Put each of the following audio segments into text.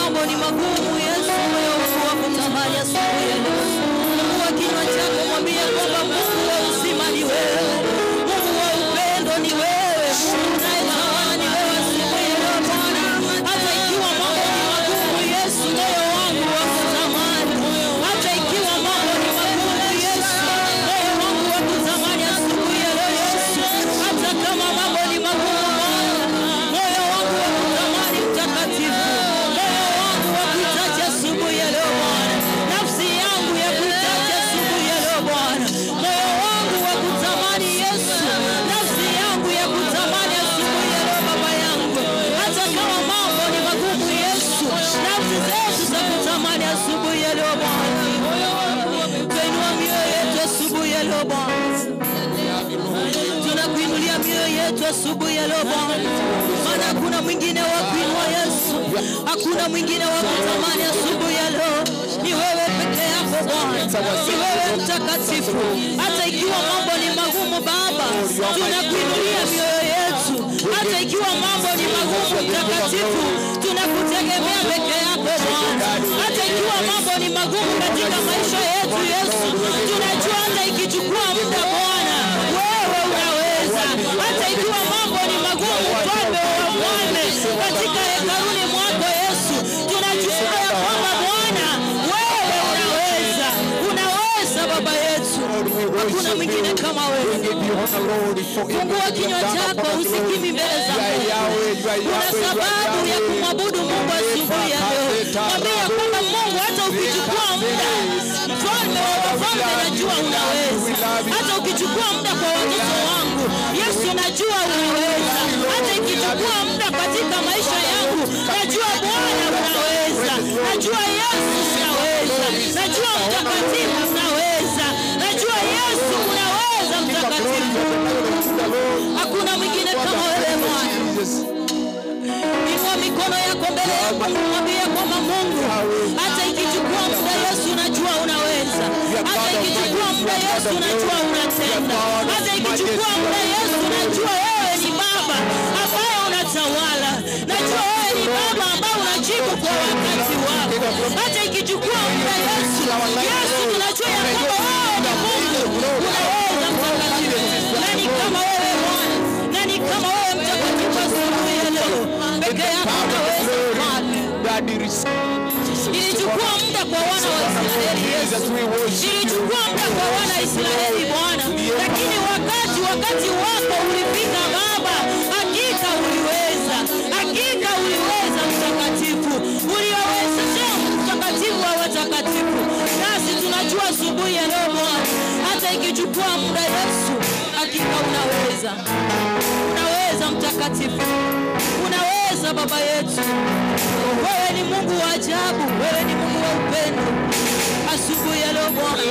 mambo ni magumu, Yesu moyo wangu wakutamani asubuhi ya leo. Fungua kinywa chako mwambie kwamba Mungu wa uzima ni wewe. Mungu wa upendo ni wewe. Mungu unayetamani wewe asubuhi ya leo Bwana. Hata ikiwa mambo ni magumu, Yesu moyo wangu wakutamani. Hata ikiwa mambo ni magumu, Yesu moyo wangu wakutamani asubuhi ya leo Yesu. Hata kama mambo ni magumu Bwana, moyo wangu wakutamani mtakatifu. Moyo wangu wakuhitaji asubuhi ya leo Bwana. Nafsi yangu yakuhitaji asubuhi ya leo Bwana. Moyo wangu wakutamani Yesu. Nafsi yangu yakutamani asubuhi ya leo Baba yangu. Hata kama mambo ni magumu Yesu, nafsi zetu zakutamani asubuhi ya leo Bwana. Tuinua mioyo yetu asubuhi ya leo Bwana. Tunakuinulia mioyo yetu asubuhi ya leo Bwana. Maana hakuna mwingine wa kuinua Yesu. Hakuna mwingine wa kutamani asubuhi ya leo. Ni wewe peke yako Bwana. Ni wewe mtakatifu. Hata ikiwa mambo ni magumu Baba, tunakuinulia mioyo yetu. Hata ikiwa mambo ni magumu mtakatifu, tunakutegemea peke yako Bwana. Hata ikiwa mambo ni magumu katika maisha yetu Yesu, tunajua hata ikichukua muda Bwana, wewe unaweza. Hata ikiwa mambo ni magumu Mfalme wa wafalme katika hekaluni mwako Yesu, tunajua ya kwamba Bwana wewe unaweza. Unaweza Baba yetu. Hakuna mwingine kama wewe. Fungua kinywa chako usikimi mbele zako. Kuna sababu ya kumwabudu Mungu asubuhi ya leo. Mwambie kwamba Mungu hata ukichukua muda, Mfalme wa wafalme najua unaweza. Hata ukichukua muda kwa watoto wangu, Yesu najua unaweza. Hata ikichukua muda katika maisha yangu, najua Bwana unaweza. Najua Yesu unaweza. Najua mtakatifu unaweza. Najua Yesu unaweza mtakatifu. Hakuna mwingine kama wewe Bwana. Inua mikono yako mbele yako mwambie kwamba Mungu hata ikichukua muda Yesu najua unaweza. Hata ikichukua muda Yesu najua unatenda. Hata ikichukua muda Yesu najua wewe ni Baba ambaye unatawala. Najua wewe ni Baba ambaye unajibu kwa wakati wako. Hata ikichukua muda Yesu, Yesu tunajua ya kwamba wewe ni Mungu. Unaweza mtakatifu. Nani kama wewe Bwana? Nani kama wewe mtakatifu asubuhi ya leo? Peke yako unaweza Bwana. Ilichukua muda kwa wana wa Israeli Yesu. Ilichukua muda kwa wana wa Israeli Bwana. Lakini wakati wako ulifika Baba. Hakika uliweza. Hakika uliweza mtakatifu. Uliweza mtakatifu wa watakatifu. Nasi tunajua asubuhi ya leo Bwana. Hata ikichukua muda Yesu, hakika unaweza. Unaweza mtakatifu. Unaweza Baba yetu. Wewe ni Mungu wa ajabu. Wewe ni Mungu wa upendo. Asubuhi ya leo Bwana.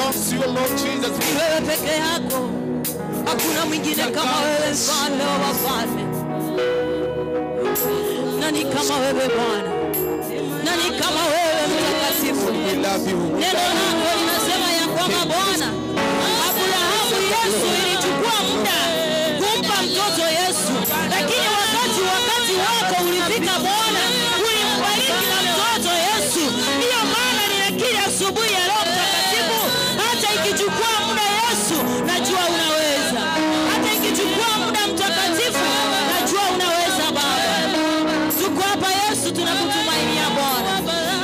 Wewe peke yako. Hakuna mwingine kama wewe Mfalme wa wafalme. Nani kama wewe Bwana? Nani kama wewe mtakatifu? Neno lako linasema ya kwamba Bwana Abrahamu Yesu ilichukua muda kumpa mtoto Yesu. Lakini wakati wako ulifika Bwana, ulimbariki na mtoto Yesu. Ndiyo maana ninakiri asubuhi ya leo mtakatifu, hata ikichukua muda Yesu, najua unaweza. Hata ikichukua muda mtakatifu, najua unaweza Baba. Tuko hapa Yesu, tunakutumainia Bwana.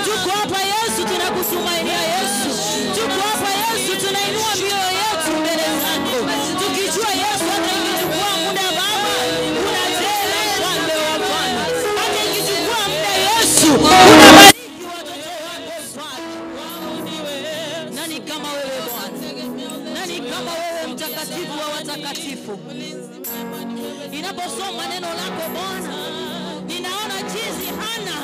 Tuko hapa Yesu, tunakutumainia Yesu. Tuko hapa Yesu, tunainua mioyo yetu mbele zako. Tukijua Yesu hata ikichukua muda Baba, unatenda Mfalme wa wafalme. Hata ikichukua muda Yesu, unabariki watoto wako Bwana. Nani kama wewe Bwana? Nani kama wewe mtakatifu wa watakatifu? Ninaposoma neno lako Bwana, ninaona jinsi Hana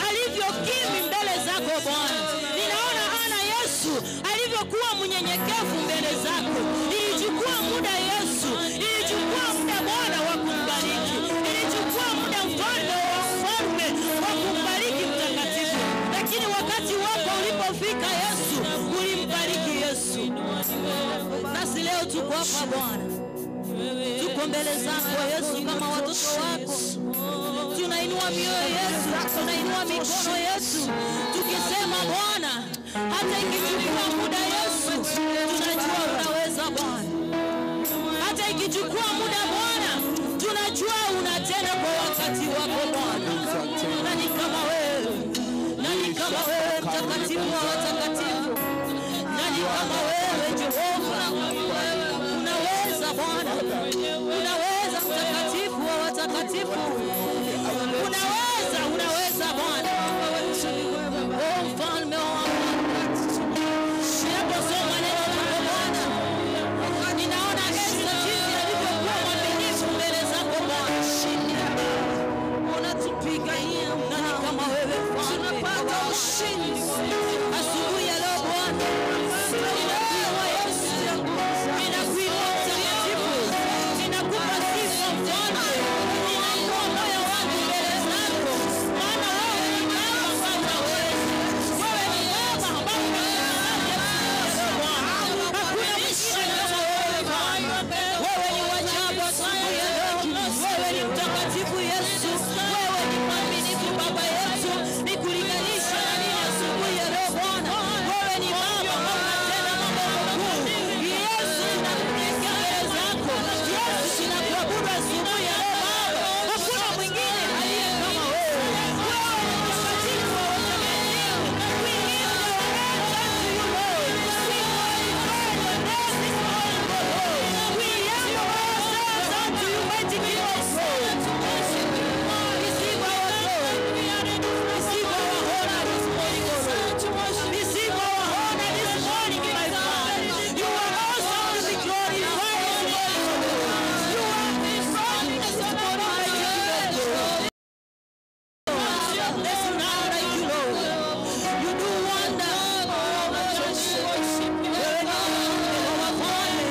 alivyokiri mbele zako Bwana. Ninaona Hana Yesu alivyokuwa mnyenyekevu mbele zako. Ilichukua muda Yesu. Ilichukua muda Bwana wa kumbariki. Ilichukua muda Mfalme wa wafalme wa kumbariki mtakatifu. Lakini wakati wako ulipofika Yesu, ulimbariki Yesu. Nasi leo tuko hapa Bwana. Tuko mbele zako Yesu kama watoto wako. Tunainua tunainua mioyo yetu, tunainua mikono yetu, tukisema Bwana, hata ikichukua muda Yesu, tunajua unaweza Bwana. Hata ikichukua muda Bwana, tunajua unatenda kwa wakati wako Bwana. Nani kama wewe? Nani kama wewe mtakatifu wa watakatifu? Nani kama wewe Jehova? Unaweza Bwana. Unaweza mtakatifu wa watakatifu. Unaweza Bwana. Oh mfalme wa wakati. Ninaposoma neno lako Bwana, ninaona Esta jinsi alivyokuwa mwaminifu mbele zako Bwana. Unatupigania. Nani kama wewe Bwana? Tunapata ushindi asubuhi ya leo Bwana. Ninakuinua Yesu, ninakuinua mtakatifu, ninakupa sifa Mfalme, ninainua moyo wangu mbele zako, maana wewe ni Baba ambaye unaweza. Wewe ni Baba ambaye unaweza Bwana. Hakuna mwingine kama wewe Bwana. Wewe ni wa ajabu asubuhi ya leo. Wewe ni mtakatifu Yesu. Wewe ni mwaminifu Baba yetu. Nikulinganisha na nini asubuhi ya leo Bwana? Wewe ni Baba ambaye unatenda mambo makuu. Yesu, tunakuelekea mbele zako. Yesu, tunakuabudu asubuhi ya leo Baba. Hakuna mwingine aliye kama wewe. Wewe ni mtakatifu wa watakatifu. We give the honor to you, Lord. We glorify your name this morning, Lord. We humble ourselves unto you, mighty King of glory. Receive our glory. Receive our honor this morning, O Lord. Receive our honor this morning, my Father. You are awesome to be glorified this morning, O Lord. You are strong this morning, mighty King of glory. There's none like you, Lord. You do wonders. Wewe ni Yehova Mfalme.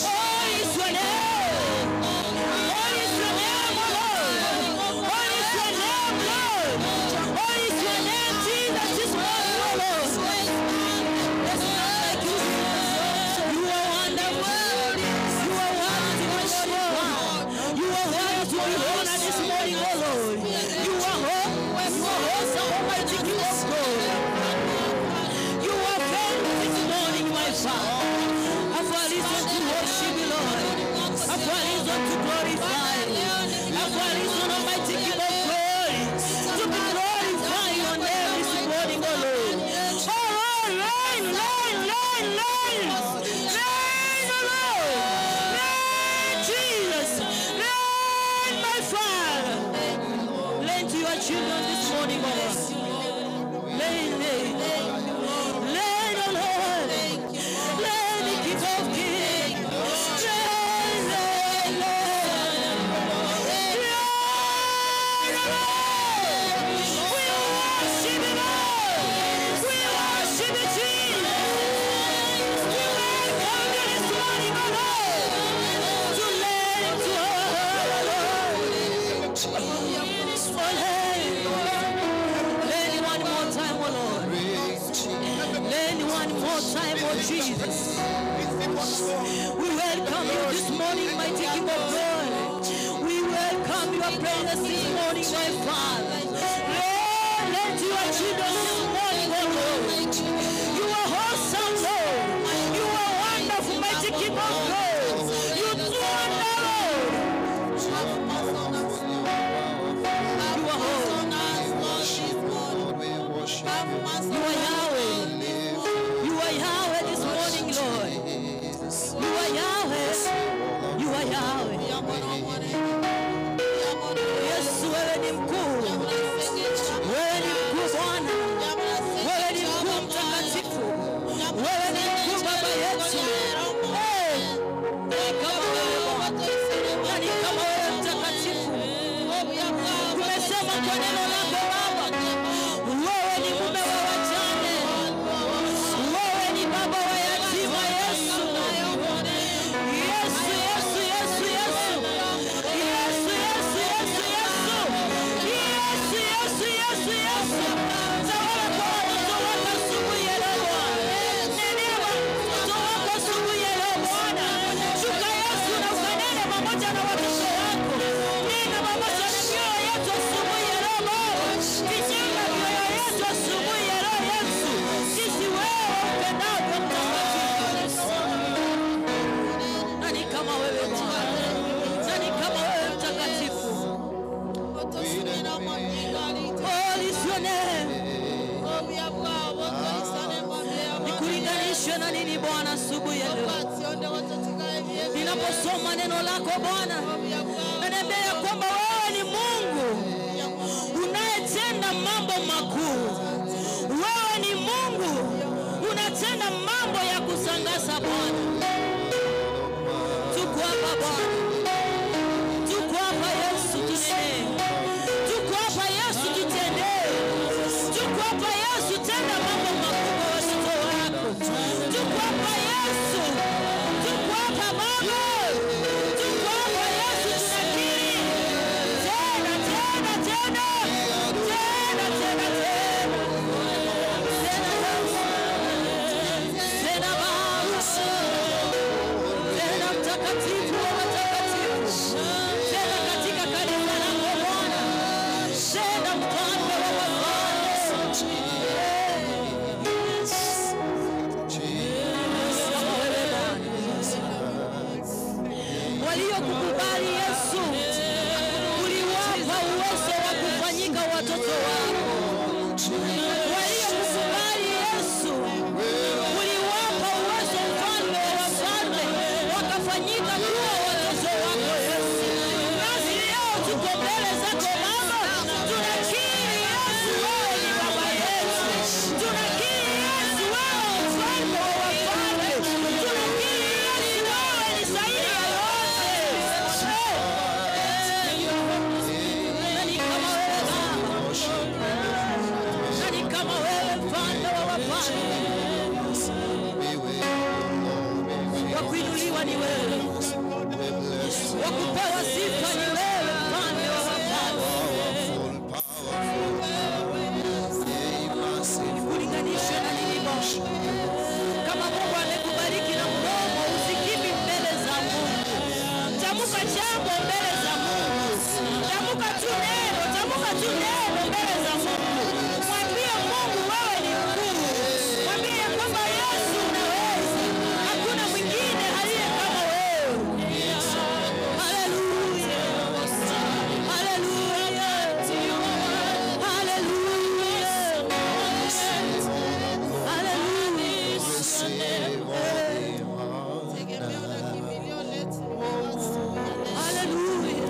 Holy is your name. Holy is your name, O Lord. Holy is your name, Lord. Holy is your name, Jesus, this morning, O Lord. There's none like you. You are wonderful. You are worthy to be worshipped. You are worthy to be honored this morning, O Lord. You are awesome, Almighty King of glory. You are faithful this morning, my Father. I've reason to worship you, Lord. I've reason to glorify you. I've reason, Almighty King of glory, to be glorify your name this morning, O Lord. Oh Lord, reign, reign, reign, reign. Reign, O Lord. Reign, Jesus. Reign, my Father. Reign to your children this morning, O Lord. Reign, reign. Reign, O Lord. Reign, the King of kings. Reign, reign, reign. Reign, O Lord. We worship you, Lord. We worship you, Jesus. We welcome you this morning, O Lord, to reign to us, O Lord. Learn one more time, O Lord. Learn one more time, O Jesus. We welcome you this morning, mighty King of glory. We welcome your presence this morning, my Father. Lord, let your children this morning, O Lord. You are awesome, Lord. You are wonderful, mighty King of glory. You do wonder, Lord. You are holy. You are Yahweh. You are Yahweh this morning, Lord. You are Yahweh. You are Yahweh. Yesu, wewe ni mkuu. Tulinganishwe na nini Bwana asubuhi ya leo? Ninaposoma neno lako Bwana, naniambia kwamba wewe ni Mungu unayetenda mambo makuu. Wewe ni Mungu unatenda mambo ya kusangaza Bwana. Tuko hapa Bwana. Tuko hapa Yesu tunene. Tuko hapa Yesu tutende. Tuko hapa Yesu tenda mambo makubwa watoto wako. Tuko hapa Yesu. Tuko hapa Baba. Tuko hapa Yesu tunakiri. Tena tena tena. Tena tena tena. Tena Baba. Tena mtakatifu wa watakatifu. Tena katika kanisa lako Bwana. Tena mfalme wa wafalme. Waliokukubali Yesu, uliwapa uwezo wa kufanyika watoto wako. Waliokukubali Yesu, uliwapa uwezo mfalme wa wafalme, wakafanyika kuwa watoto wako Yesu. Nasi leo tuko mbele zako Baba, tunakiri Yesu wewe ni Baba yetu. Tunakiri Yesu wewe mfalme wa wafalme. Tunakiri Yesu wewe ni zaidi ya yote. Nani kama wewe Baba? Nani kama wewe mfalme wa wafalme? Wakuinuliwa ni wewe, wakupewa sifa ni wewe mfalme wa wafalme. Kulinganisha na nini Bwana? Kama Mungu amekubariki na mdomo, usikivi mbele za Mungu. Tamka jambo mbele za Mungu. Tamka tu neno mbele za Mungu. Mwambie Mungu wewe ni mkuu. Mwambie ya kwamba Yesu unaweza. Hakuna mwingine aliye kama wewe. Haleluya. Haleluya. Haleluya. Haleluya.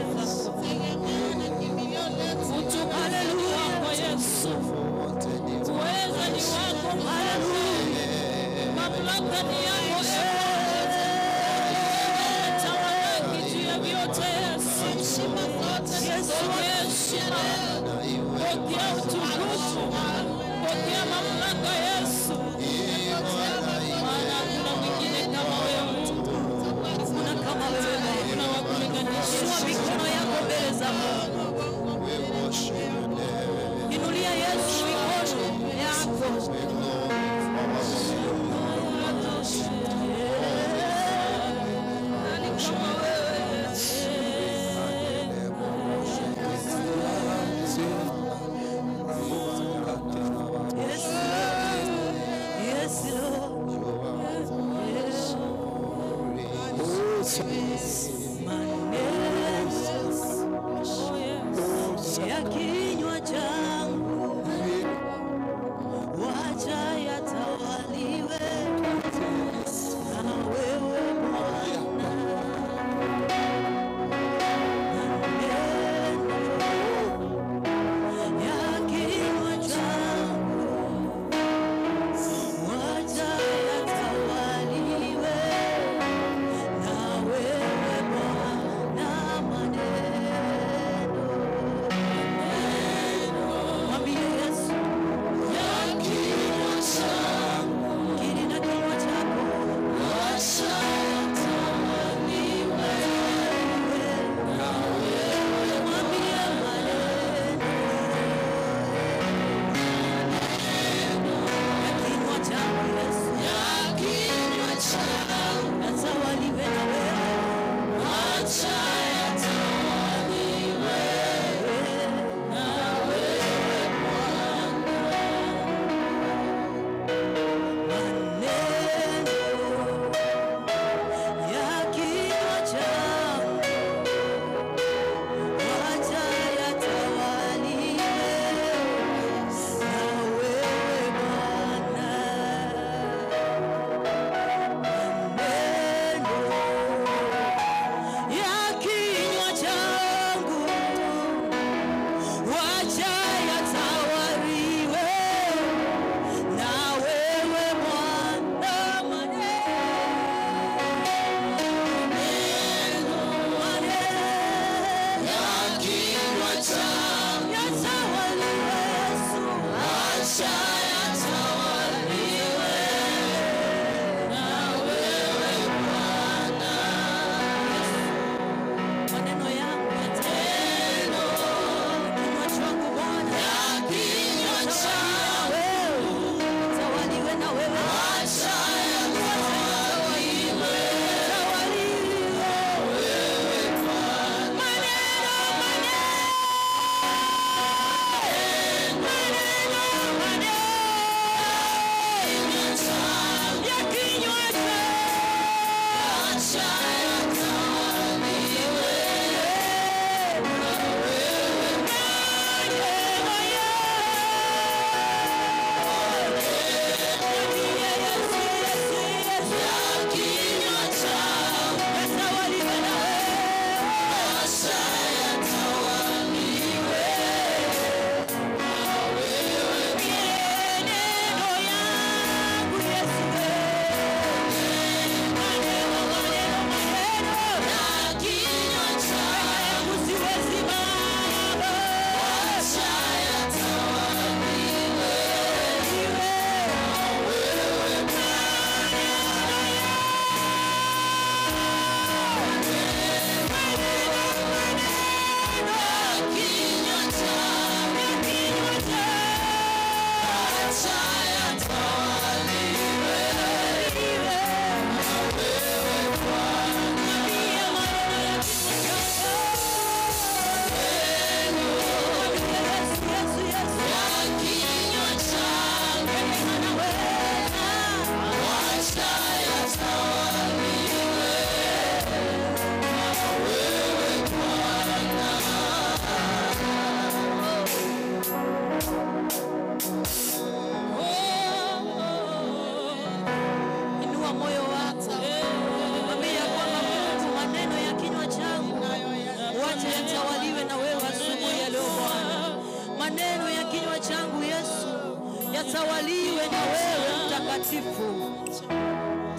yatawaliwe na wewe mtakatifu.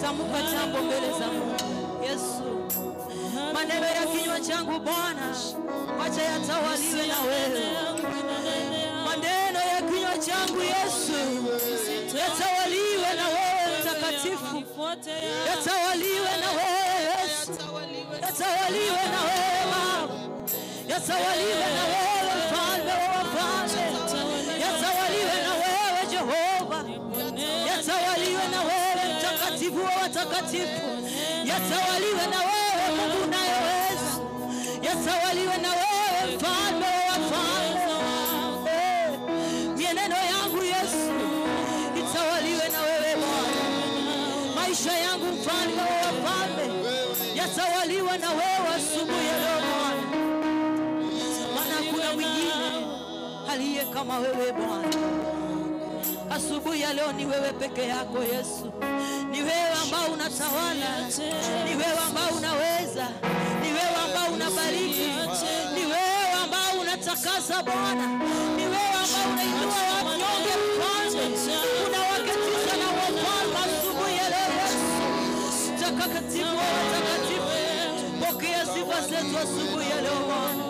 Tamka jambo mbele za Mungu. Yesu, maneno ya kinywa changu Bwana, wacha yatawaliwe na wewe. Maneno ya kinywa changu Yesu, yatawaliwe na wewe mtakatifu. Yatawaliwe na wewe Yesu, yatawaliwe na wewe Baba, yatawaliwe na wewe Mfalme wa wafalme, yatawaliwe na wewe Jehova, yatawaliwe na wewe mtakatifu wa watakatifu, yatawaliwe na wewe Mungu unayeweza, yatawaliwe na wewe Mfalme wa wafalme. Mienendo yangu Yesu itawaliwe na wewe Bwana, maisha yangu Mfalme wa wafalme yatawaliwe na wewe asubuhi ya leo Bwana, maana kuna mwingine aliye kama wewe Bwana. Asubuhi ya leo ni wewe peke yako Yesu, ni wewe ambao unatawala, ni wewe ambao unaweza, ni wewe ambao unabariki, ni wewe ambao unatakasa Bwana, ni wewe ambao unainua wanyonge Mfalme, unawaketisha na wafalme asubuhi ya leo Yesu, mtakatifu wa watakatifu. Pokea sifa zetu asubuhi ya leo Bwana,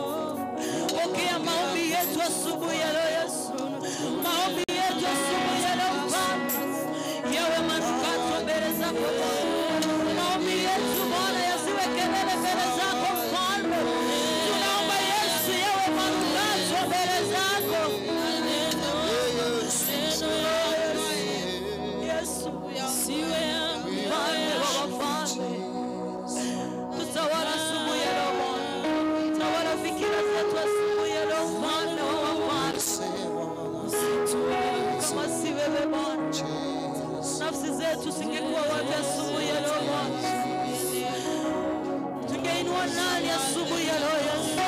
pokea maombi yetu asubuhi ya leo Yesu, maombi yetu asubuhi ya leo Bwana, yawe manukato mbele zako Bwana, maombi yetu Bwana yasiwe kelele mbele zako Mfalme, tunaomba Yesu yawe manukato mbele zako Yesu, Mfalme wa wafalme, tutawala asubuhi ya leo Bwana, tawala fikira zetu asubuhi ya leo Mfalme wa wafalme. Kama si wewe Bwana, nafsi zetu singekuwa wapi asubuhi ya leo Bwana? Tungeinua nani asubuhi ya leo Yesu?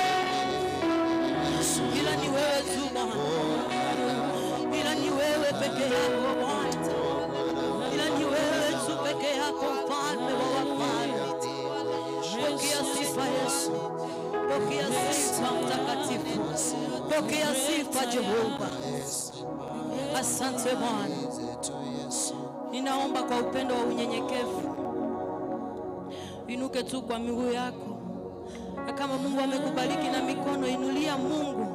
Ila ni wewe tu Bwana, ila ni wewe peke yako Bwana, ila ni wewe tu peke yako Mfalme wa wafalme. Pokea sifa Yesu, pokea sifa mtakatifu, pokea sifa Jehova. Asante Bwana, ninaomba kwa upendo wa unyenyekevu inuke tu kwa miguu yako, na kama Mungu amekubariki na mikono, inulia Mungu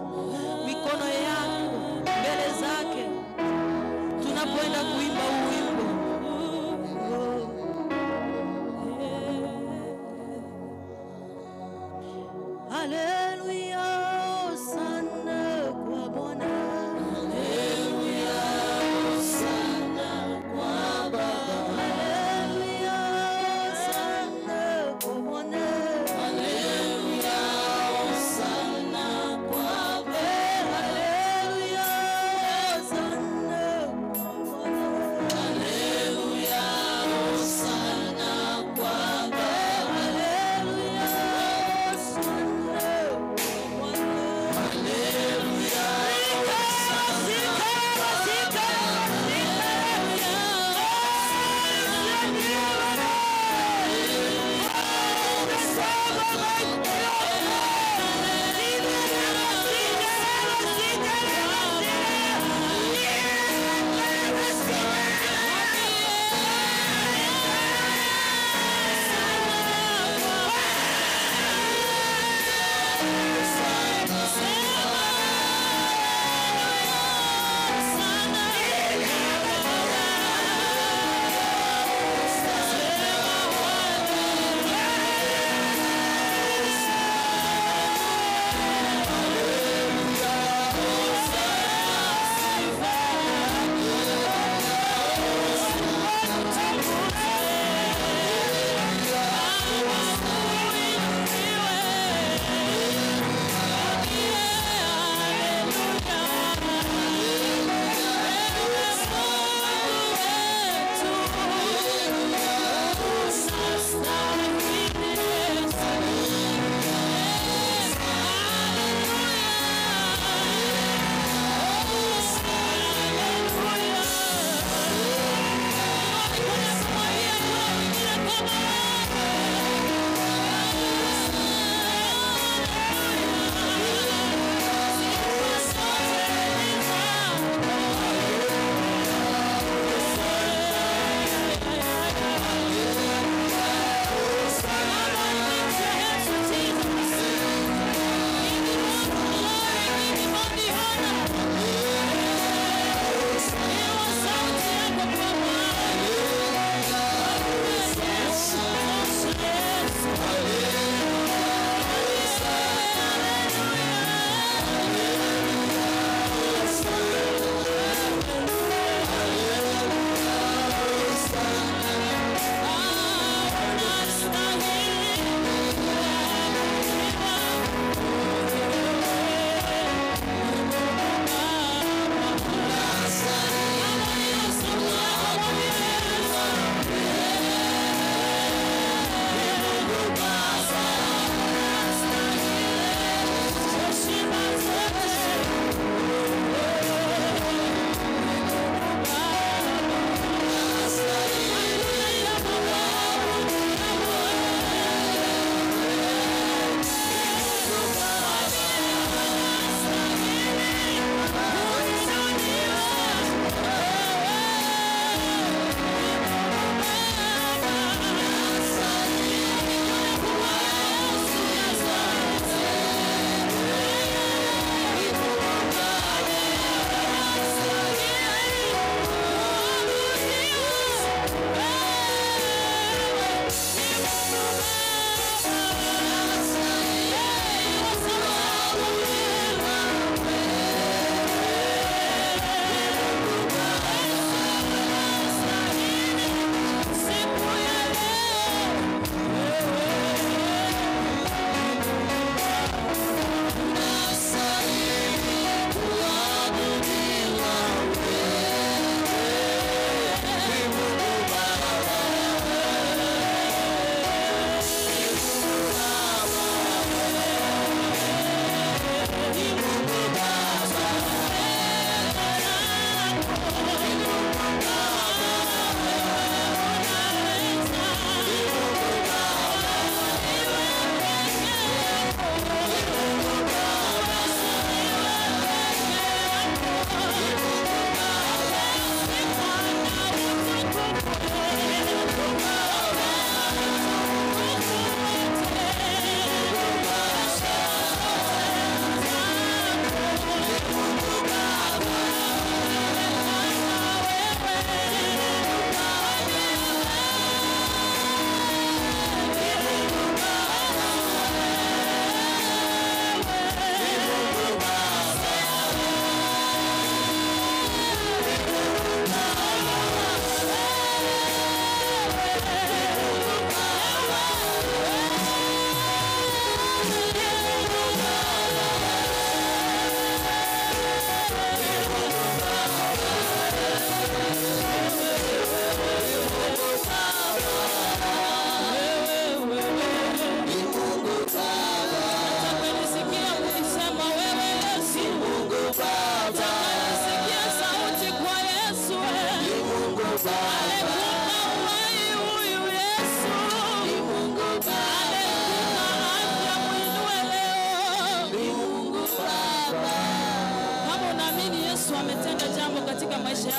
mikono yako mbele zake tunapoenda kuimba wimbo. Haleluya, sana kwa Bwana. Haleluya, sana kwa Baba. Haleluya, sana kwa Bwana. Haleluya, sana kwa Baba. Haleluya.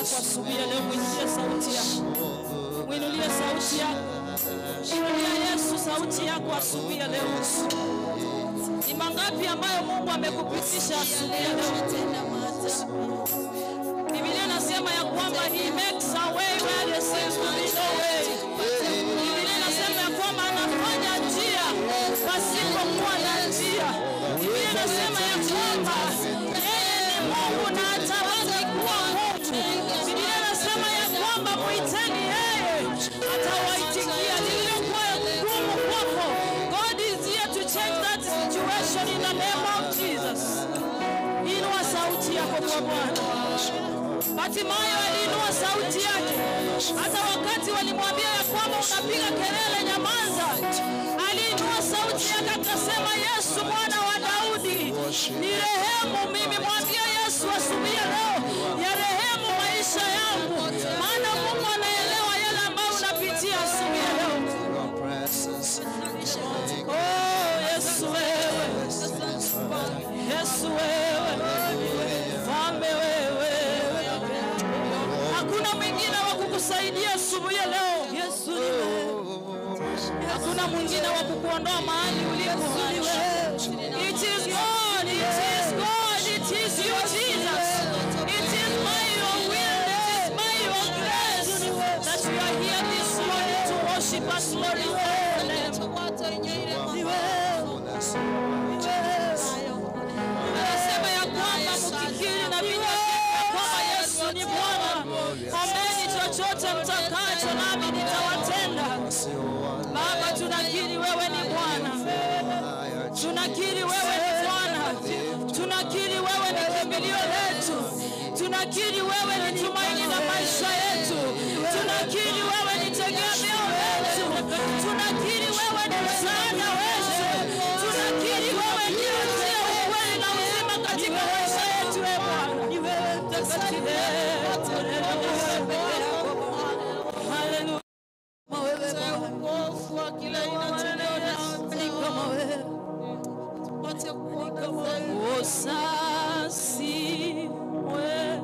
yako asubuhi leo. Mwinulie sauti yako. Mwinulie sauti yako. Mwinulie Yesu sauti yako asubuhi leo. Ni mangapi ambayo Mungu amekupitisha asubuhi leo? Biblia inasema ya kwamba he makes a way where there seems to be no way. Biblia inasema ya kwamba anafanya njia pasipokuwa na njia. Biblia inasema ya kwamba yeye ni Mungu na atabaki kuwa Mungu. Biblia inasema ya kwamba muiteni yeye atawaitikia. Lililokuwa gumu kwako, God is here to change that situation in the name of Jesus. Inua sauti yako kwa Bwana. Bartimayo aliinua sauti yake. Hata wakati walimwambia ya kwamba unapiga kelele, nyamaza, aliinua sauti yake akasema, Yesu mwana wa Daudi, nirehemu mimi. Mwambie Yesu asubuhi leo, ya rehemu maisha yangu, maana Mungu anaelewa yale ambayo unapitia asubuhi leo. Oh Yesu wewe, Yesu wewe, Mfalme wewe, hakuna mwingine wa kukusaidia asubuhi leo. Yesu ni wewe, hakuna mwingine wa kukuondoa mahali ulipo. It is God, it is God, it is you Jesus. It is by your will, it is by your grace that we are here this morning to worship us, Lord. Anasema ya kwamba mkikiri na vinywa kwamba Yesu ni Bwana, ombeni chochote mtakacho nami nitawatenda. Baba, tunakiri wewe ni Bwana. Tunakiri wewe ni Bwana. Tunakiri wewe ni kimbilio letu. Tunakiri wewe ni tumaini la maisha yetu. Tunakiri wewe ni tegemeo letu. Tunakiri wewe ni msaada wetu. Tunakiri wewe ni njia, ukweli na uzima katika maisha yetu. Bwana ni wewe mtakatifu. Haleluya. Wokovu wa kila aina ni kama wewe. Osasi wewe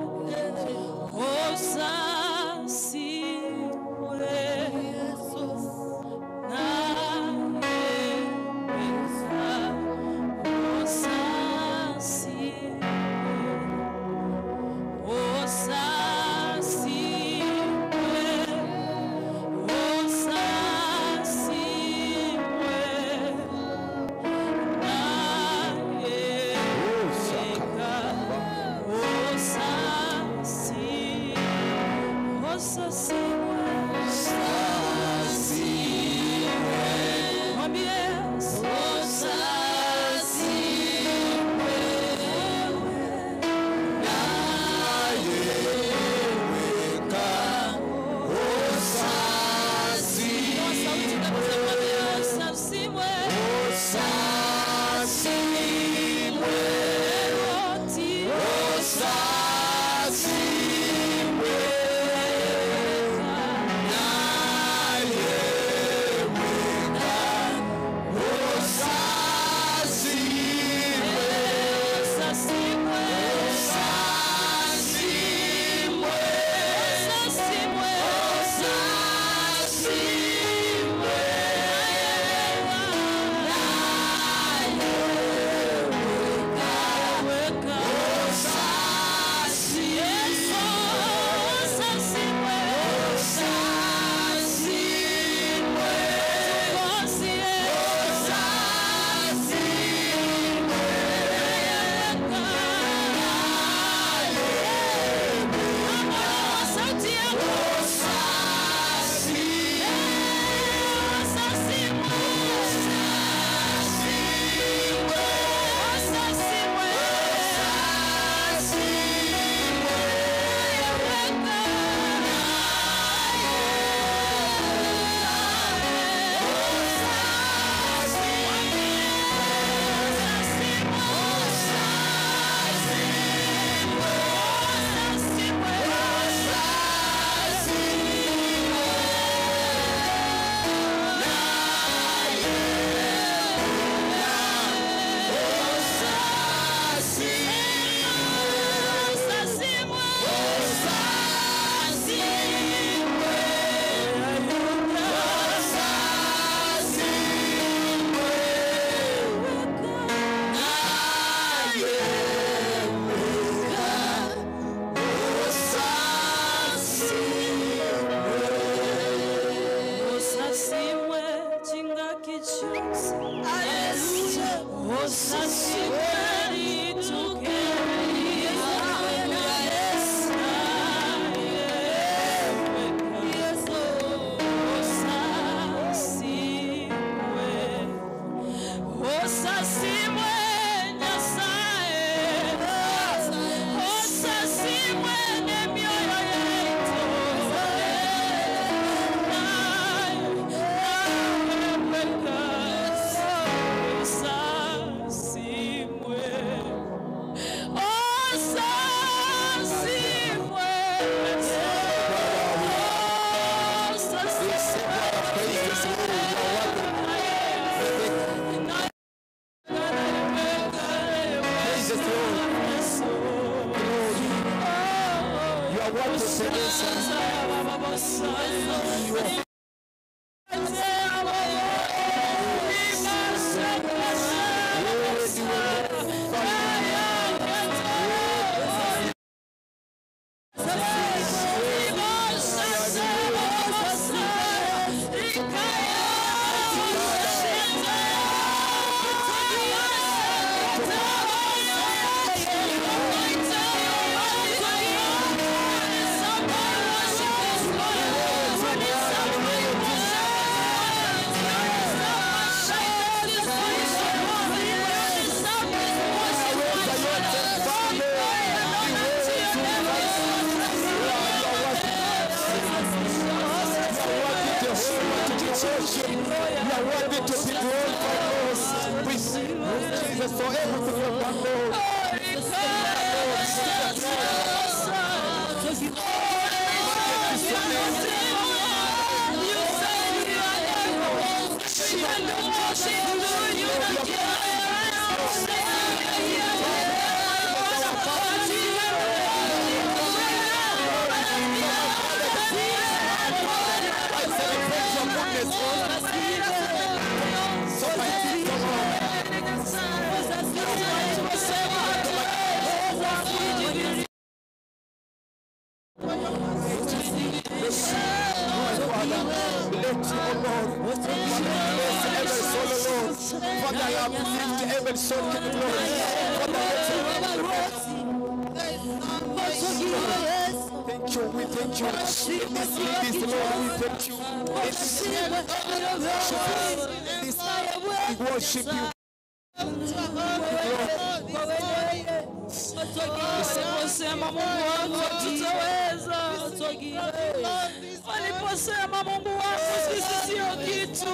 Waliposema Mungu wangu sisi sio kitu.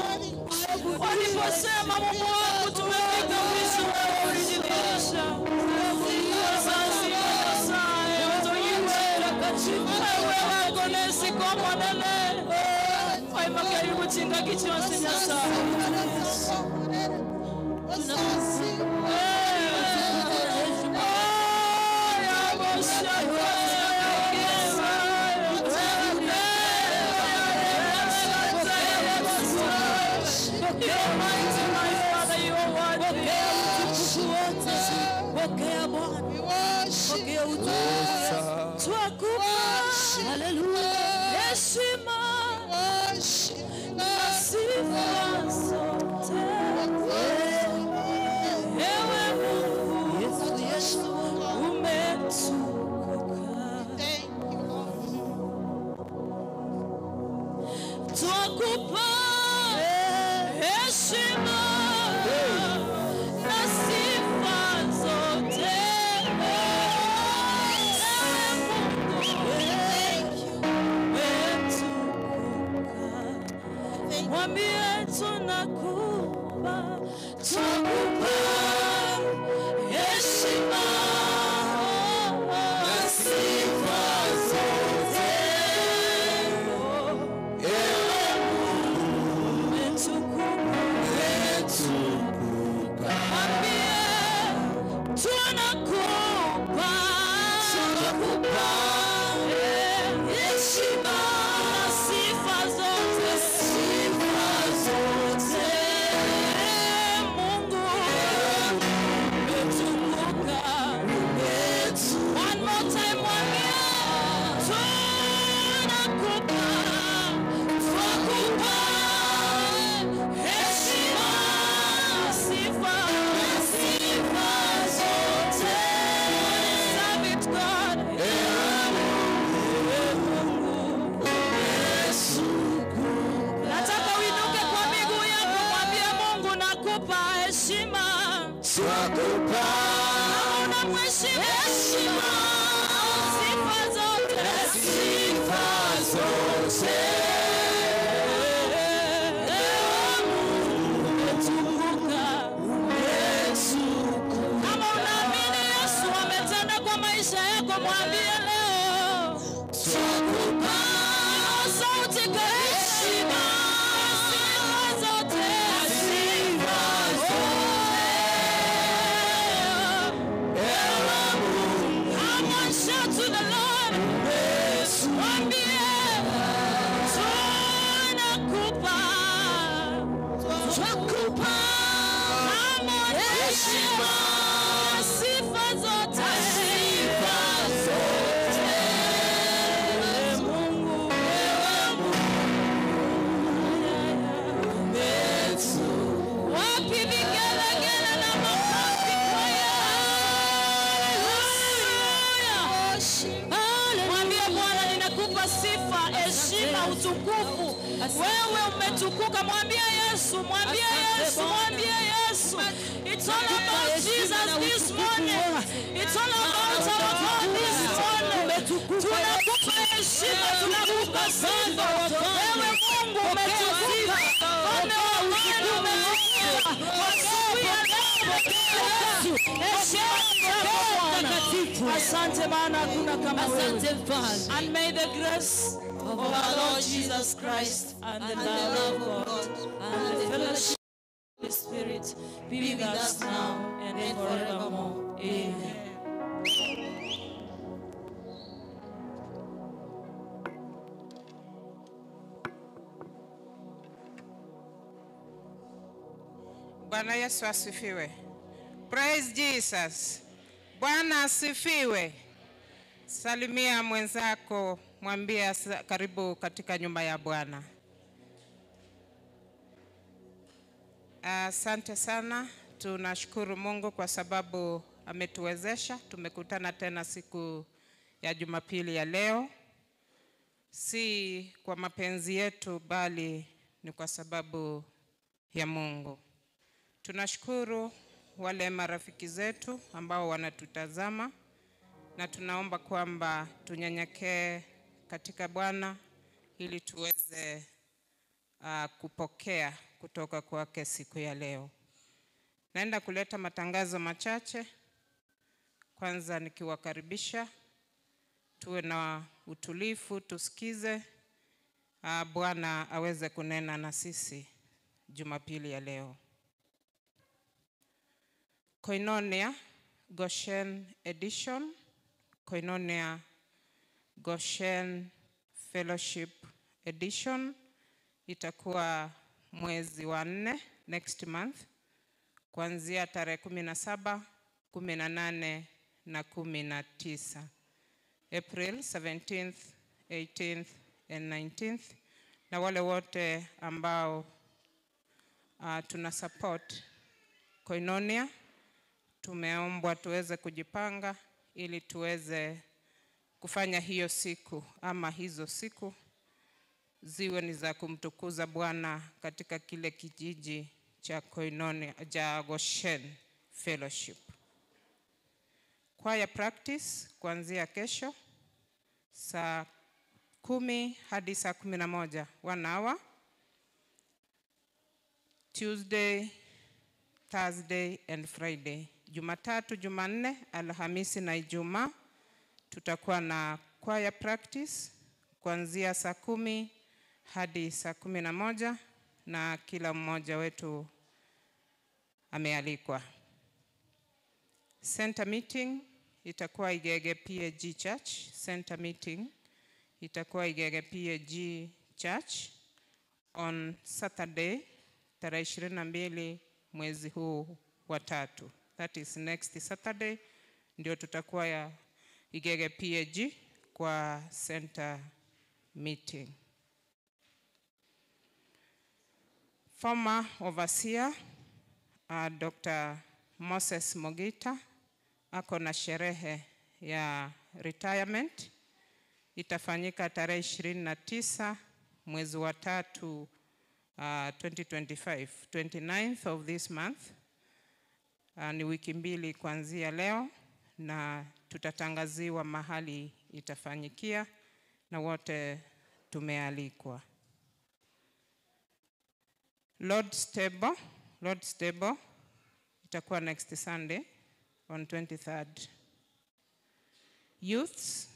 Waliposema Mungu wangu tumefika mwisho wa ulijidhihirisha. Sasa wewe wako nesi kwa mwanene. Wai makaribu chinga kichwa sinyasa. Mungu utukufu. Wewe umetukuka. Mwambie Yesu, mwambie Yesu, mwambie Yesu. It's all about Jesus this morning. It's all about our God this morning. Tunakupa heshima, tunakupa sifa. Wewe Mungu umetukuka. Mfalme wa amani umetukuka. Asubuhi ya leo heshima. Asante maana hakuna kama wewe. And may the grace of our Lord Jesus Christ and the love of God and the fellowship of the Spirit be with us now and forevermore. Amen. Bwana Yesu asifiwe. Praise Jesus. Bwana asifiwe. Salimia mwenzako, mwambie karibu katika nyumba ya Bwana. Asante sana. Tunashukuru Mungu kwa sababu ametuwezesha. Tumekutana tena siku ya Jumapili ya leo. Si kwa mapenzi yetu bali ni kwa sababu ya Mungu. Tunashukuru wale marafiki zetu ambao wanatutazama na tunaomba kwamba tunyenyekee katika Bwana ili tuweze kupokea kutoka kwake siku ya leo. Naenda kuleta matangazo machache. Kwanza nikiwakaribisha tuwe na utulivu, tusikize Bwana aweze kunena na sisi Jumapili ya leo. Koinonia Goshen Edition, Koinonia Goshen Fellowship Edition itakuwa mwezi wa 4 next month kuanzia tarehe 17, 18 na 19. April 17th, 18th and 19th. Na wale wote ambao tuna support Koinonia tumeombwa tuweze kujipanga ili tuweze kufanya hiyo siku ama hizo siku ziwe ni za kumtukuza Bwana katika kile kijiji cha Koinonia cha Goshen Fellowship. Choir practice kuanzia kesho saa 10 hadi saa 11, 1 hour. Tuesday, Thursday and Friday. Jumatatu, Jumanne, Alhamisi na Ijumaa tutakuwa na choir practice kuanzia saa 10 hadi saa 11 na kila mmoja wetu amealikwa. Center meeting itakuwa Igege PAG Church. Center meeting itakuwa Igege PAG Church on Saturday tarehe 22 mwezi huu wa 3. That is next Saturday ndio tutakuwa ya Igege PAG kwa center meeting. Former overseer Dr. Moses Mogita ako na sherehe ya retirement. Itafanyika tarehe 29 mwezi wa 3 2025, 29th of this month. Ni wiki mbili kuanzia leo na tutatangaziwa mahali itafanyikia na wote tumealikwa. Lord's Table itakuwa next Sunday on 23rd. Youths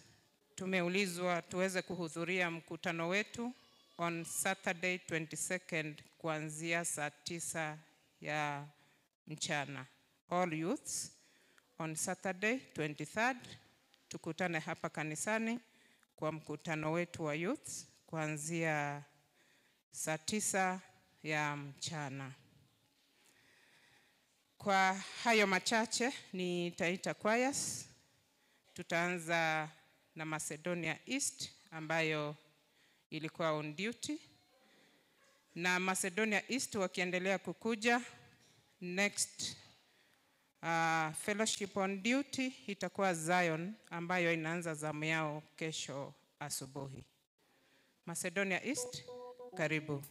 tumeulizwa tuweze kuhudhuria mkutano wetu on Saturday 22nd kuanzia saa 9 ya mchana. All youths on Saturday 23rd tukutane hapa kanisani kwa mkutano wetu wa youths kuanzia saa 9 ya mchana. Kwa hayo machache nitaita choirs. Tutaanza na Macedonia East ambayo ilikuwa on duty. Na Macedonia East wakiendelea kukuja, next fellowship on duty itakuwa Zion ambayo inaanza zamu yao kesho asubuhi. Macedonia East, karibu.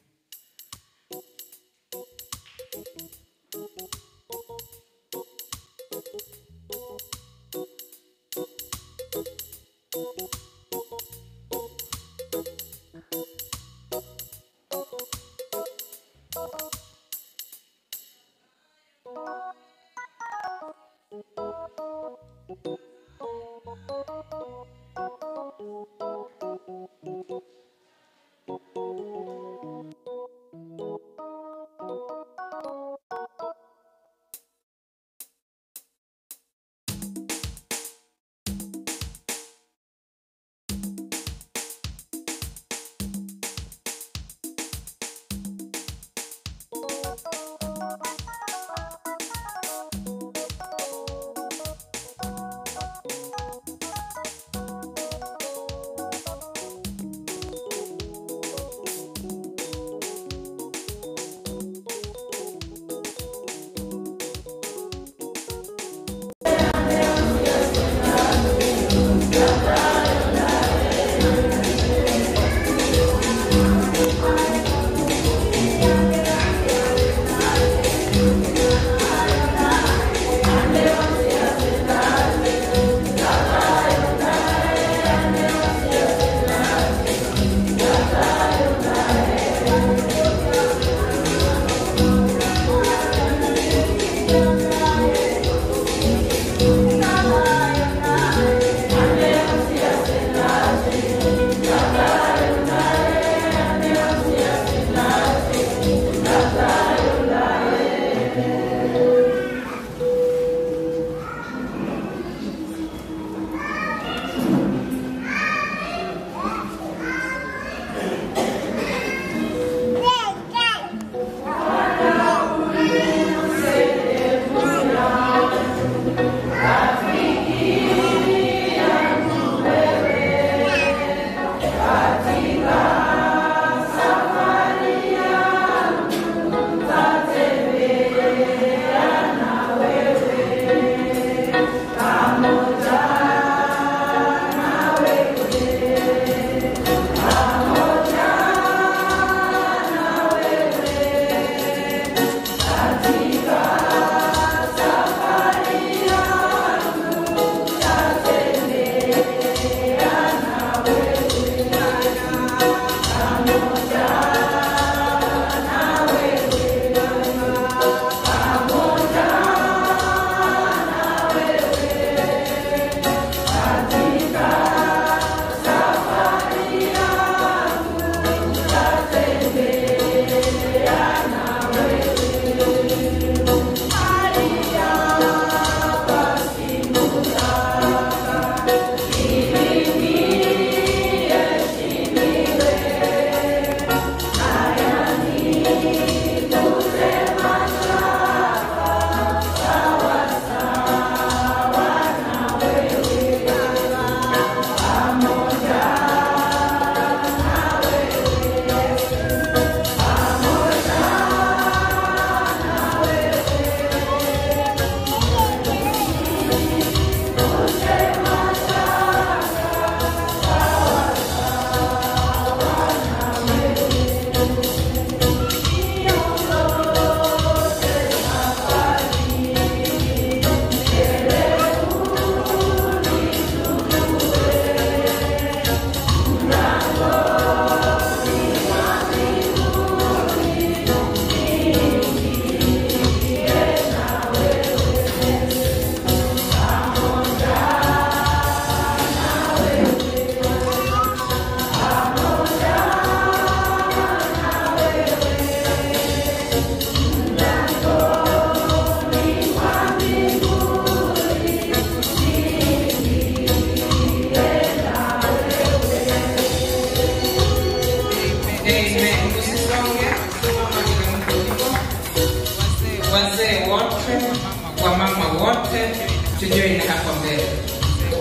tujoin hapa mbele.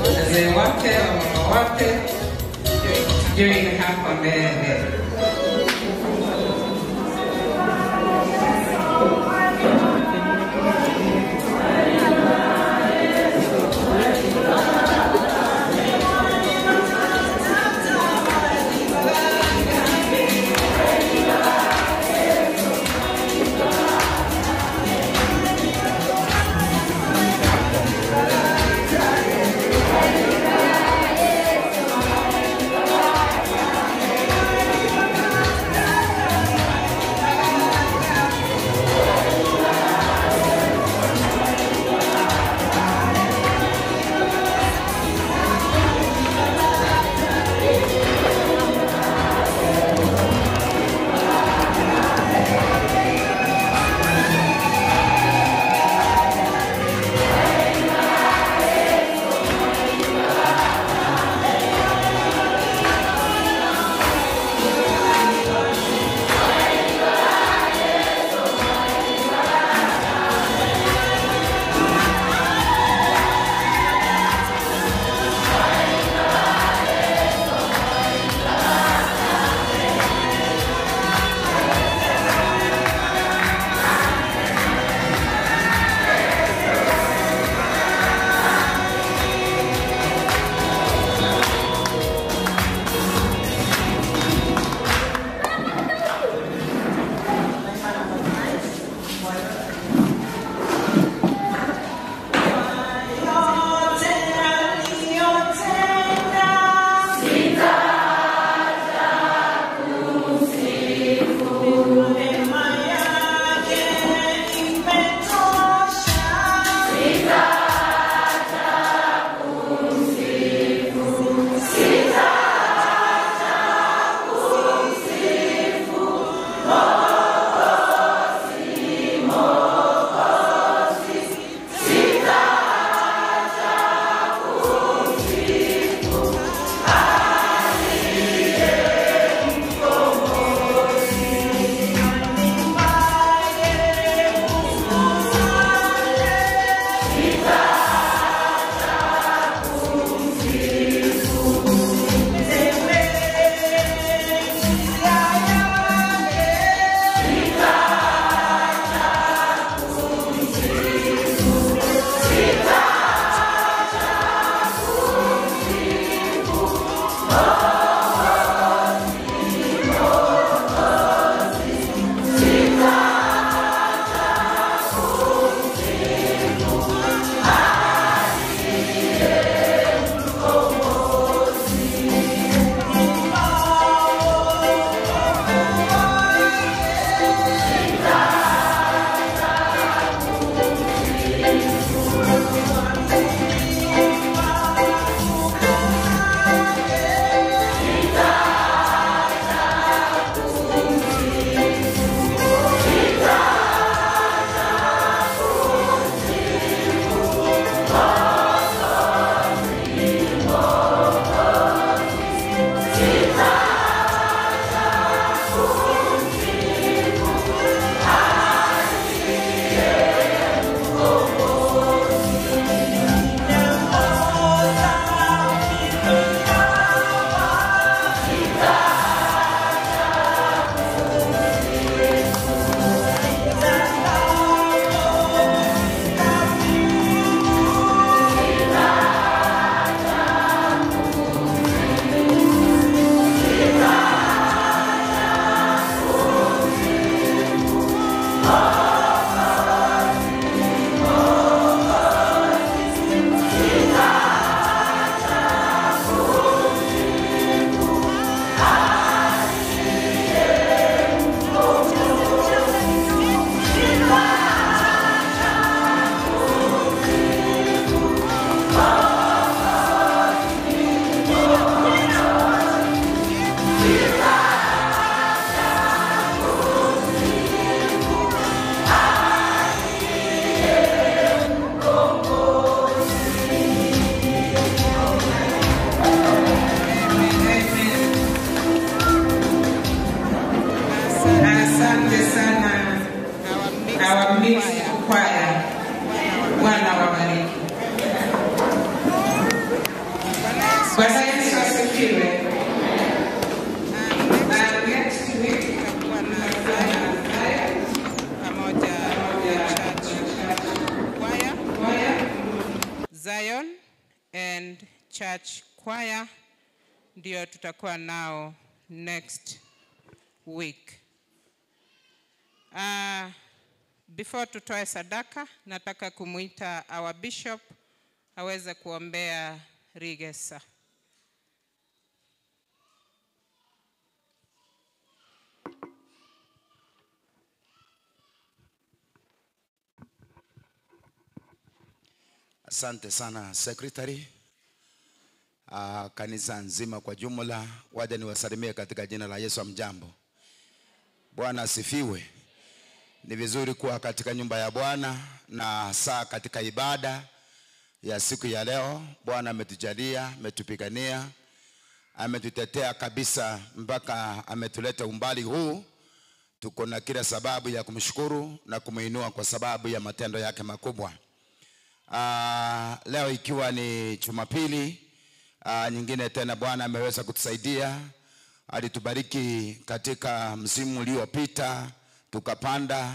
Wazee wote, wamama wote, tujoin hapa mbele. Asante sana our mixed choir. Bwana wabariki. Bwana Yesu asifiwe. Next week Zion and church choir ndio tutakuwa nao next week. Before tutoe sadaka, nataka kumuita our bishop aweze kuombea Rigesa. Asante sana secretary. Kanisa nzima kwa jumla, waje niwasalimie katika jina la Yesu. Mjambo. Bwana asifiwe. Ni vizuri kuwa katika nyumba ya Bwana na saa katika ibada ya siku ya leo. Bwana ametujalia, ametupigania, ametutetea kabisa mpaka ametuleta umbali huu. Tuko na kila sababu ya kumshukuru na kumuinua kwa sababu ya matendo yake makubwa. Leo ikiwa ni Jumapili nyingine tena, Bwana ameweza kutusaidia. Alitubariki katika msimu uliopita, tukapanda,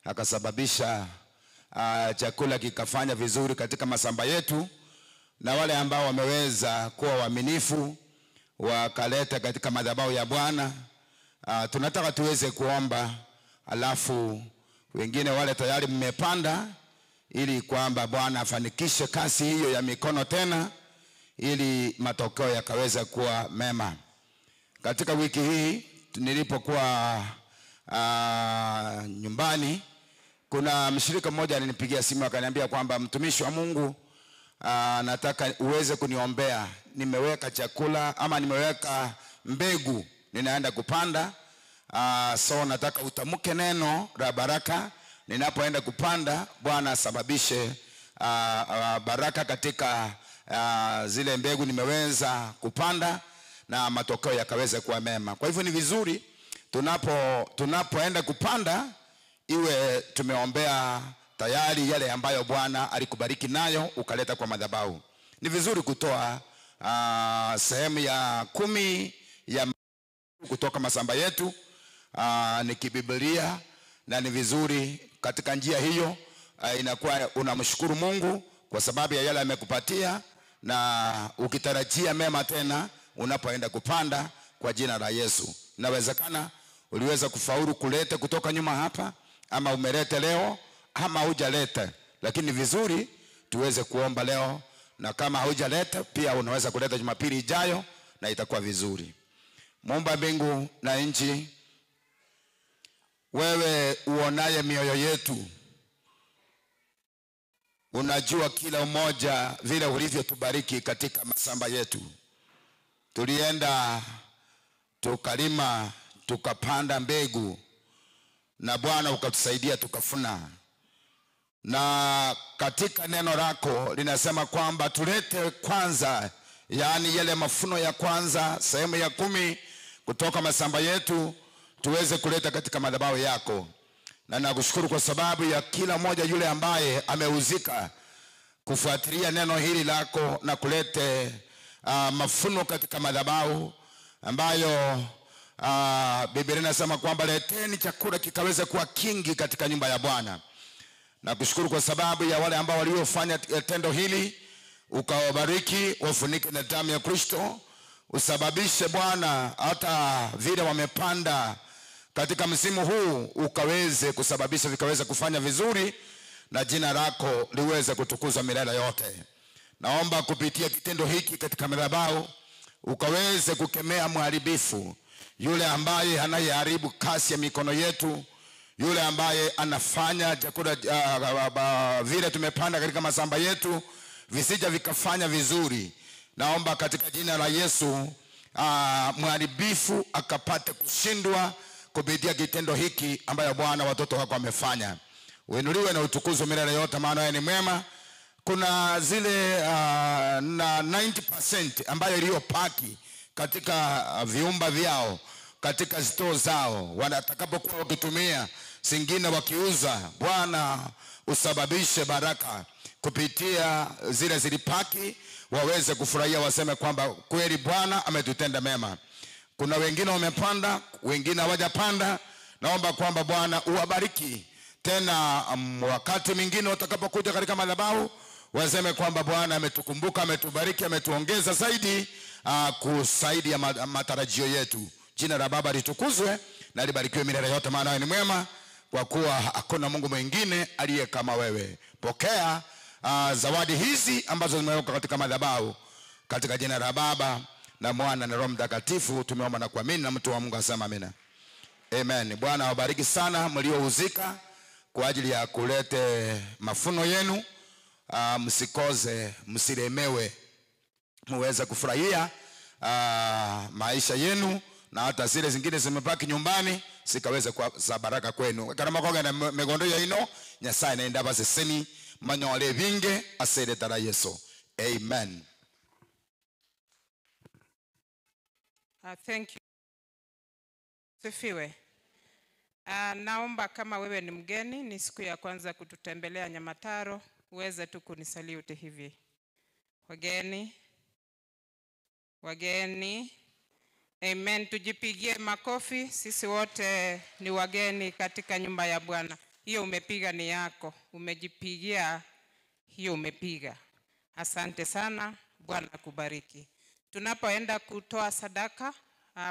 akasababisha chakula kikafanya vizuri katika masamba yetu, na wale ambao wameweza kuwa waaminifu wakaleta katika madhabahu ya Bwana. Tunataka tuweze kuomba, alafu wengine wale tayari mmepanda, ili kwamba Bwana afanikishe kazi hiyo ya mikono tena, ili matokeo yakaweza kuwa mema. Katika wiki hii nilipokuwa nyumbani, kuna mshirika mmoja alinipigia simu akaniambia kwamba mtumishi wa Mungu, nataka uweze kuniombea. Nimeweka chakula ama nimeweka mbegu, ninaenda kupanda. So nataka utamuke neno la baraka ninapoenda kupanda. Bwana asababishe baraka katika zile mbegu nimeweza kupanda, na matokeo yakaweza kuwa mema. Kwa hivyo ni vizuri tunapoenda kupanda, iwe tumeombea tayari yale ambayo Bwana alikubariki nayo ukaleta kwa madhabahu. Ni vizuri kutoa sehemu ya 10 ya kutoka masamba yetu, ni kibiblia, na ni vizuri katika njia hiyo inakuwa unamshukuru Mungu kwa sababu ya yale amekupatia, na ukitarajia mema tena unapoenda kupanda kwa jina la Yesu. Inawezekana uliweza kufaulu kuleta kutoka nyuma hapa, ama umeleta leo ama hujaleta, lakini vizuri tuweze kuomba leo, na kama hujaleta pia unaweza kuleta Jumapili ijayo na itakuwa vizuri. Muumba mbingu na nchi, wewe uonaye mioyo yetu, unajua kila mmoja vile ulivyotubariki katika masamba yetu. Tulienda tukalima, tukapanda mbegu, na Bwana ukatusaidia tukafuna. Na katika neno lako linasema kwamba tulete kwanza, yani yale mafuno ya kwanza, sehemu ya 10 kutoka masamba yetu, tuweze kuleta katika madhabahu yako. Na nakushukuru kwa sababu ya kila mmoja yule ambaye ameuzika kufuatilia neno hili lako na kulete mafuno katika madhabahu, ambayo Biblia inasema kwamba leteni chakula kikaweze kuwa kingi katika nyumba ya Bwana. Nakushukuru kwa sababu ya wale ambao waliofanya tendo hili, ukawabariki, wafunike na damu ya Kristo. Usababishe Bwana hata vile wamepanda katika msimu huu, ukaweze kusababisha vikaweze kufanya vizuri, na jina lako liweze kutukuzwa milele yote. Naomba kupitia kitendo hiki katika madhabahu, ukaweze kukemea mharibifu, yule ambaye anayeharibu kazi ya mikono yetu, yule ambaye anafanya chakula vile tumepanda katika masamba yetu visija vikafanya vizuri. Naomba katika jina la Yesu mharibifu akapate kushindwa kupitia kitendo hiki ambayo Bwana watoto wako wamefanya. Uinuliwe na utukuzwe milele yote, maana wewe ni mwema. Kuna zile na 90% ambayo iliyopaki katika viumba vyao, katika store zao, wanatakapokuwa wakitumia zingine wakiuza, Bwana usababishe baraka kupitia zile zilipaki, waweze kufurahia, waseme kwamba kweli Bwana ametutenda mema. Kuna wengine wamepanda, wengine hawajapanda. Naomba kwamba Bwana uwabariki tena. Wakati mwingine watakapokuja katika madhabahu, waseme kwamba Bwana ametukumbuka, ametubariki, ametuongeza zaidi kusaidia matarajio yetu. Jina la Baba litukuzwe na libarikiwe milele yote, maana wewe ni mwema, kwa kuwa hakuna Mungu mwingine aliye kama wewe. Pokea zawadi hizi ambazo zimewekwa katika madhabahu, katika jina la Baba na Mwana na Roho Mtakatifu tumeomba na kuamini, na mtu wa Mungu asema amina. Amen. Bwana awabariki sana mliohuzika kwa ajili ya kulete mafuno yenu. Msikoze, msilemewe, muweze kufurahia maisha yenu, na hata zile zingine zimebaki nyumbani sikaweze kwa za baraka kwenu. Karama kwa na megondo ya ino Nyasaye naenda base seni manyole vinge asere tara Yesu. Amen. Thank you. Sifiwe. Naomba kama wewe ni mgeni, ni siku ya kwanza kututembelea Nyamataro, uweze tu kunisalute hivi. Wageni. Amen. Tujipigie makofi. Sisi wote ni wageni katika nyumba ya Bwana. Hiyo umepiga ni yako. Umejipigia, hiyo umepiga. Asante sana. Bwana kubariki. Tunapoenda kutoa sadaka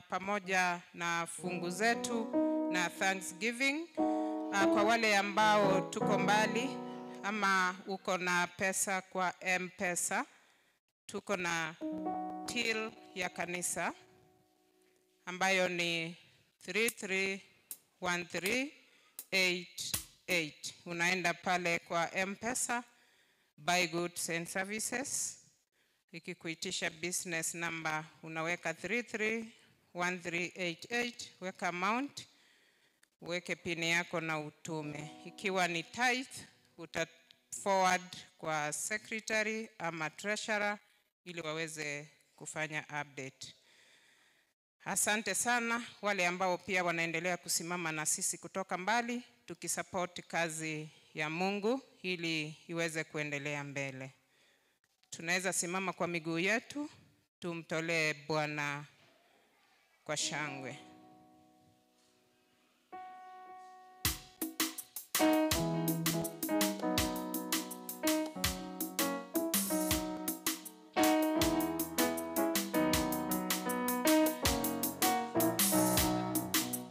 pamoja na fungu zetu na Thanksgiving, kwa wale ambao tuko mbali ama uko na pesa kwa M-Pesa, tuko na till ya kanisa ambayo ni 331388. Unaenda pale kwa M-Pesa, Buy Goods and Services. Ikikuitisha business number unaweka 331388, weka amount, weke pini yako na utume. Ikiwa ni tithe, uta forward kwa secretary ama treasurer ili waweze kufanya update. Asante sana wale ambao pia wanaendelea kusimama na sisi kutoka mbali, tukisupport kazi ya Mungu ili iweze kuendelea mbele. Tunaweza simama kwa miguu yetu, tumtolee Bwana kwa shangwe.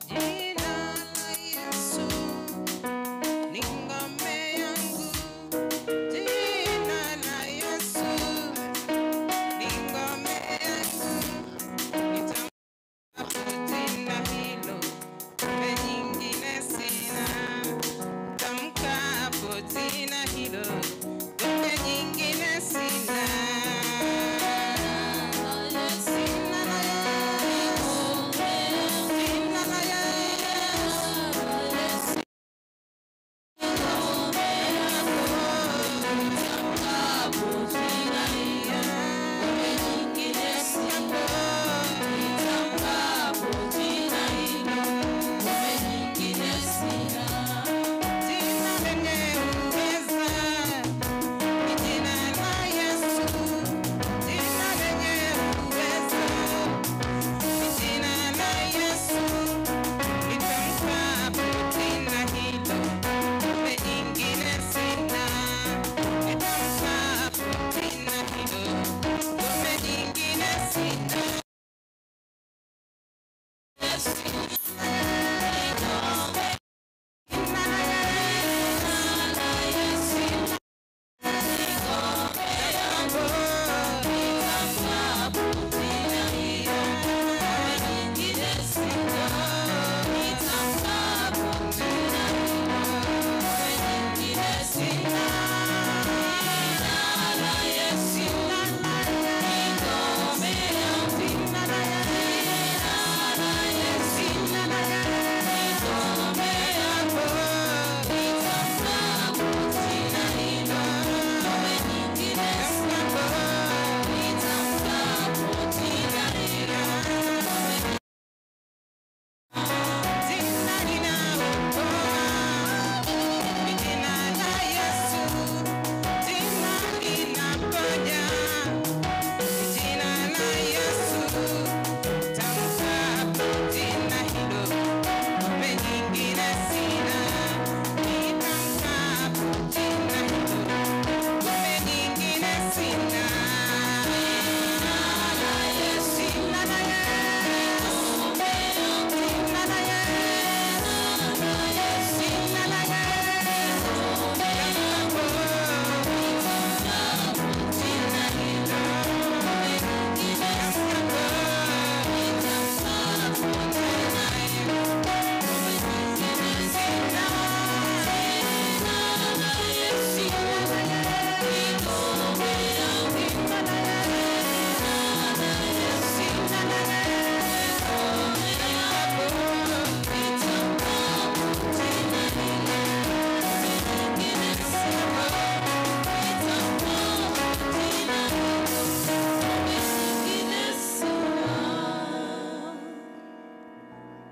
Jina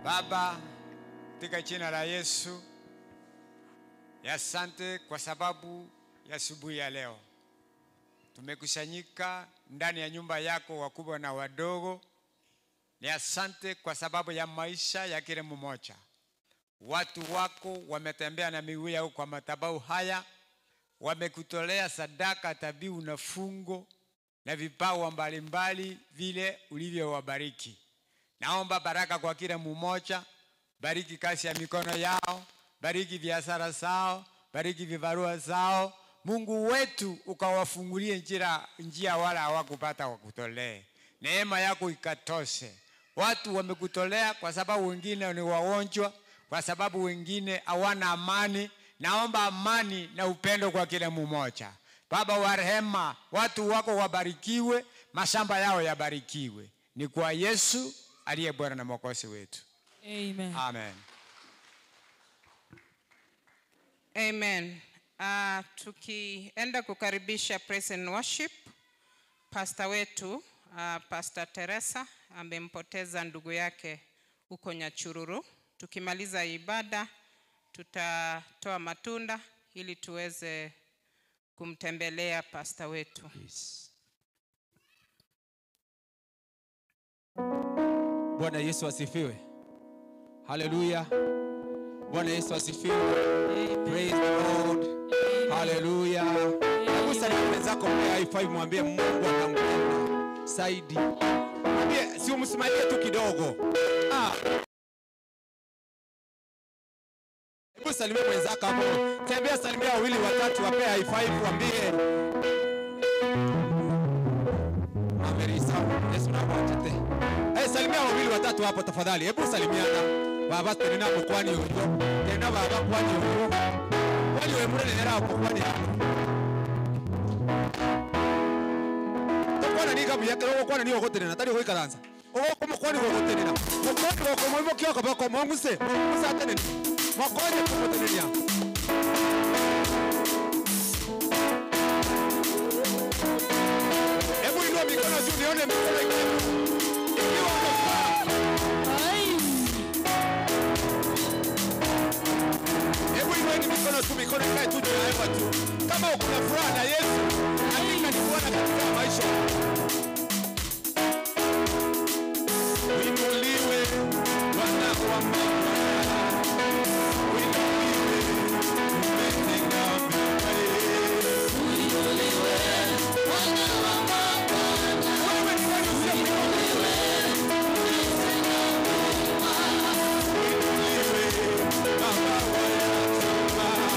Baba, katika jina la Yesu, asante kwa sababu ya asubuhi ya leo. Tumekusanyika ndani ya nyumba yako, wakubwa na wadogo. Ni asante kwa sababu ya maisha ya kila mmoja. Watu wako wametembea na miguu yao kwa madhabahu haya, wamekutolea sadaka, dhabihu na fungo na vipawa mbalimbali vile ulivyowabariki. Naomba baraka kwa kila mmoja. Bariki kazi ya mikono yao, bariki biashara zao, bariki vibarua zao. Mungu wetu ukawafungulie njia wala hawakupata wakutolee. Neema yako ikatoshe. Watu wamekutolea kwa sababu wengine ni wagonjwa, kwa sababu wengine hawana amani. Naomba amani na upendo kwa kila mmoja. Baba wa rehema, watu wako wabarikiwe, mashamba yao yabarikiwe. Ni kwa Yesu aliye Bwana na Mwokozi wetu. Amen. Amen. Amen. Tukienda kukaribisha praise and worship, pastor wetu Pastor Teresa amempoteza ndugu yake huko Nyachururu. Tukimaliza ibada tutatoa matunda ili tuweze kumtembelea pastor wetu. Bwana Yesu asifiwe. Hallelujah. Bwana Yesu asifiwe. Praise the Lord. Hallelujah. Hebu salimia mwenzako kwa high five, mwambie Mungu anampenda. Saidi. Mwambie sio msimalie tu kidogo. Hebu salimia mwenzako hapo. Tembea salimia wawili watatu, wape high five, mwambie Amerisa. Yesu na mwachete. Salimia wawili watatu hapo tafadhali. Hebu salimiana. Baba tena hapo kwani huyo. Tena baba kwani huyo. Kwani wewe mbona nenda hapo kwani hapo. Tokona nika muyake ro kwani ni ogote na tari hoika danza. Ogo como kwani ogote na. Ogote como mo kyo ko ko monguse. Musa tene. Mokoje ko tene ya. Hebu inua mikono juu nione mikono ikiwa. Mikono ikae tu juu ya hewa tu. Kama uko na furaha na Yesu, hakika ni Bwana katika maisha. Uinuliwe Bwana wa mabwana. Uinuliwe umetenda mema. Uinuliwe Bwana wa mabwana. Wewe ni nani usiyemuinuliwe? Umetenda mema. Uinuliwe Baba wa Bwana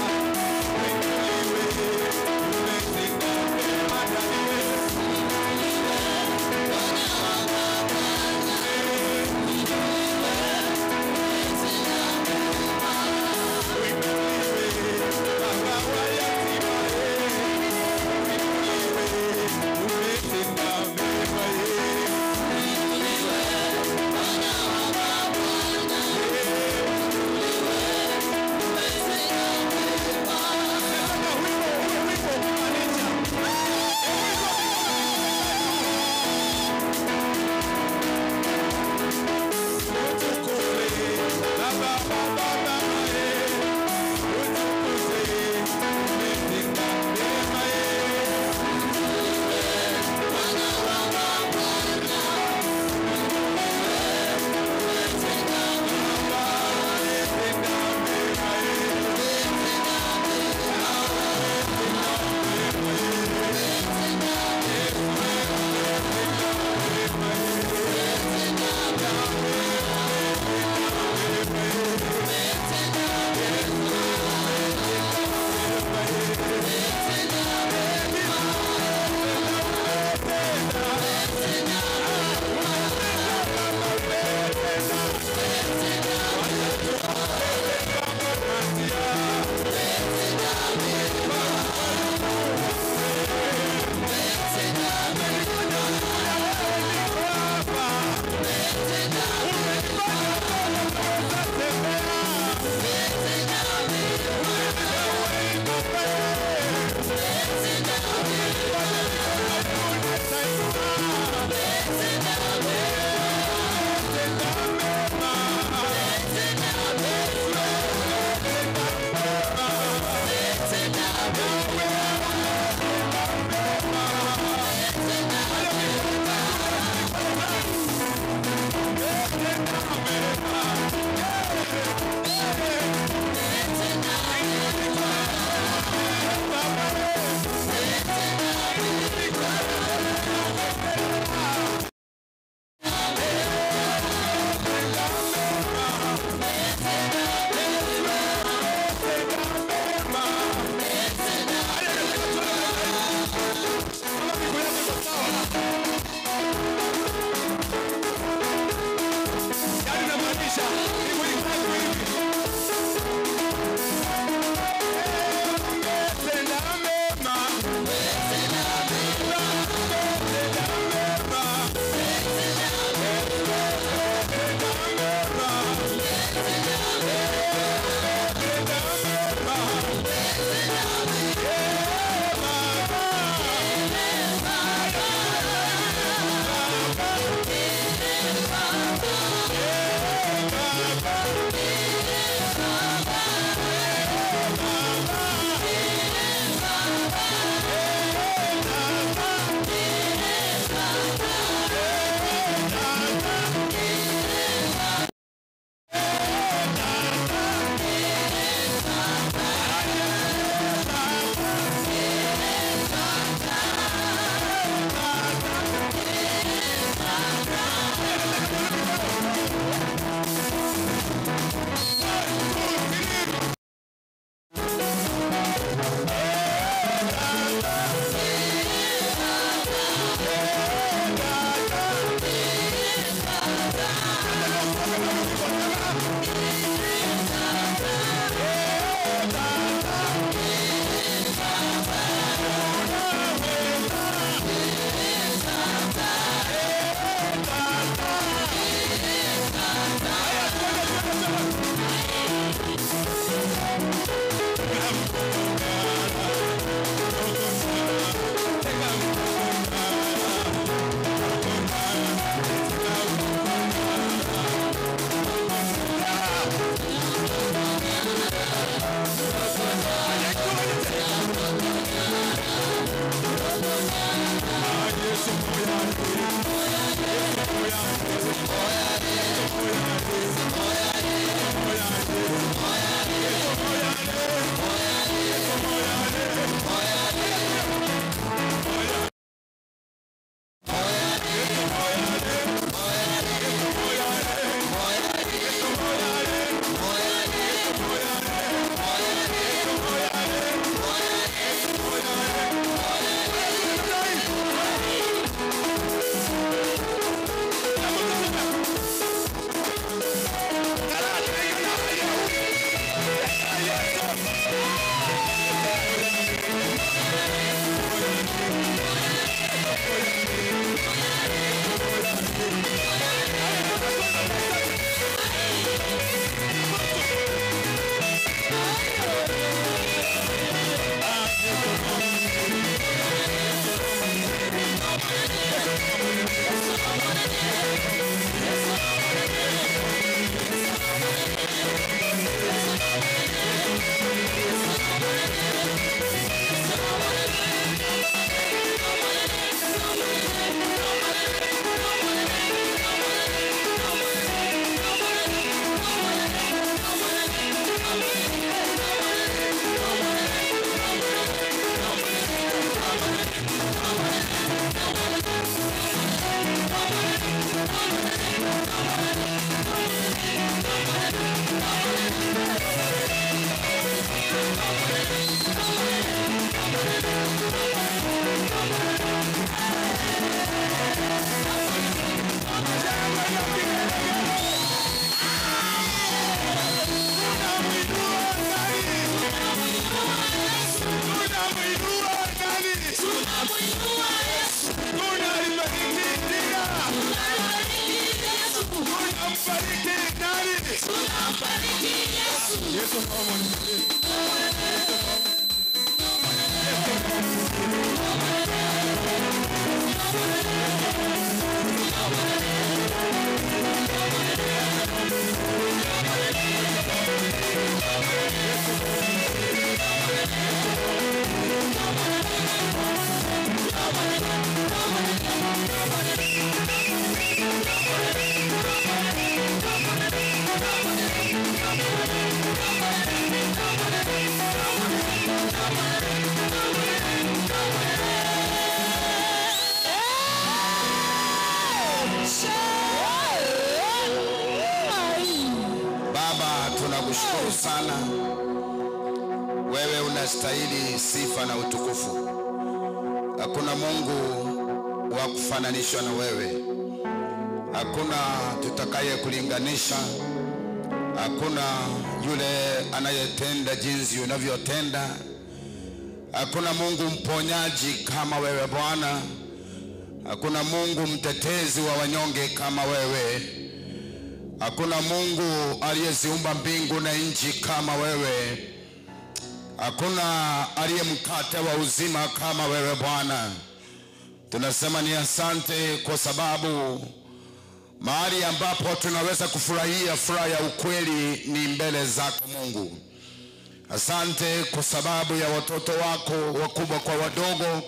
tunambariki Yesu. Tunakushukuru sana. Wewe unastahili sifa na utukufu. Hakuna Mungu wa kufananishwa na wewe. Hakuna tutakaye kulinganisha. Hakuna yule anayetenda jinsi unavyotenda. Hakuna Mungu mponyaji kama wewe Bwana. Hakuna Mungu mtetezi wa wanyonge kama wewe. Hakuna Mungu aliyeziumba mbingu na nchi kama wewe. Hakuna aliye mkate wa uzima kama wewe Bwana. Tunasema ni asante kwa sababu mahali ambapo tunaweza kufurahia furaha ya ukweli ni mbele zako Mungu. Asante kwa sababu ya watoto wako wakubwa kwa wadogo,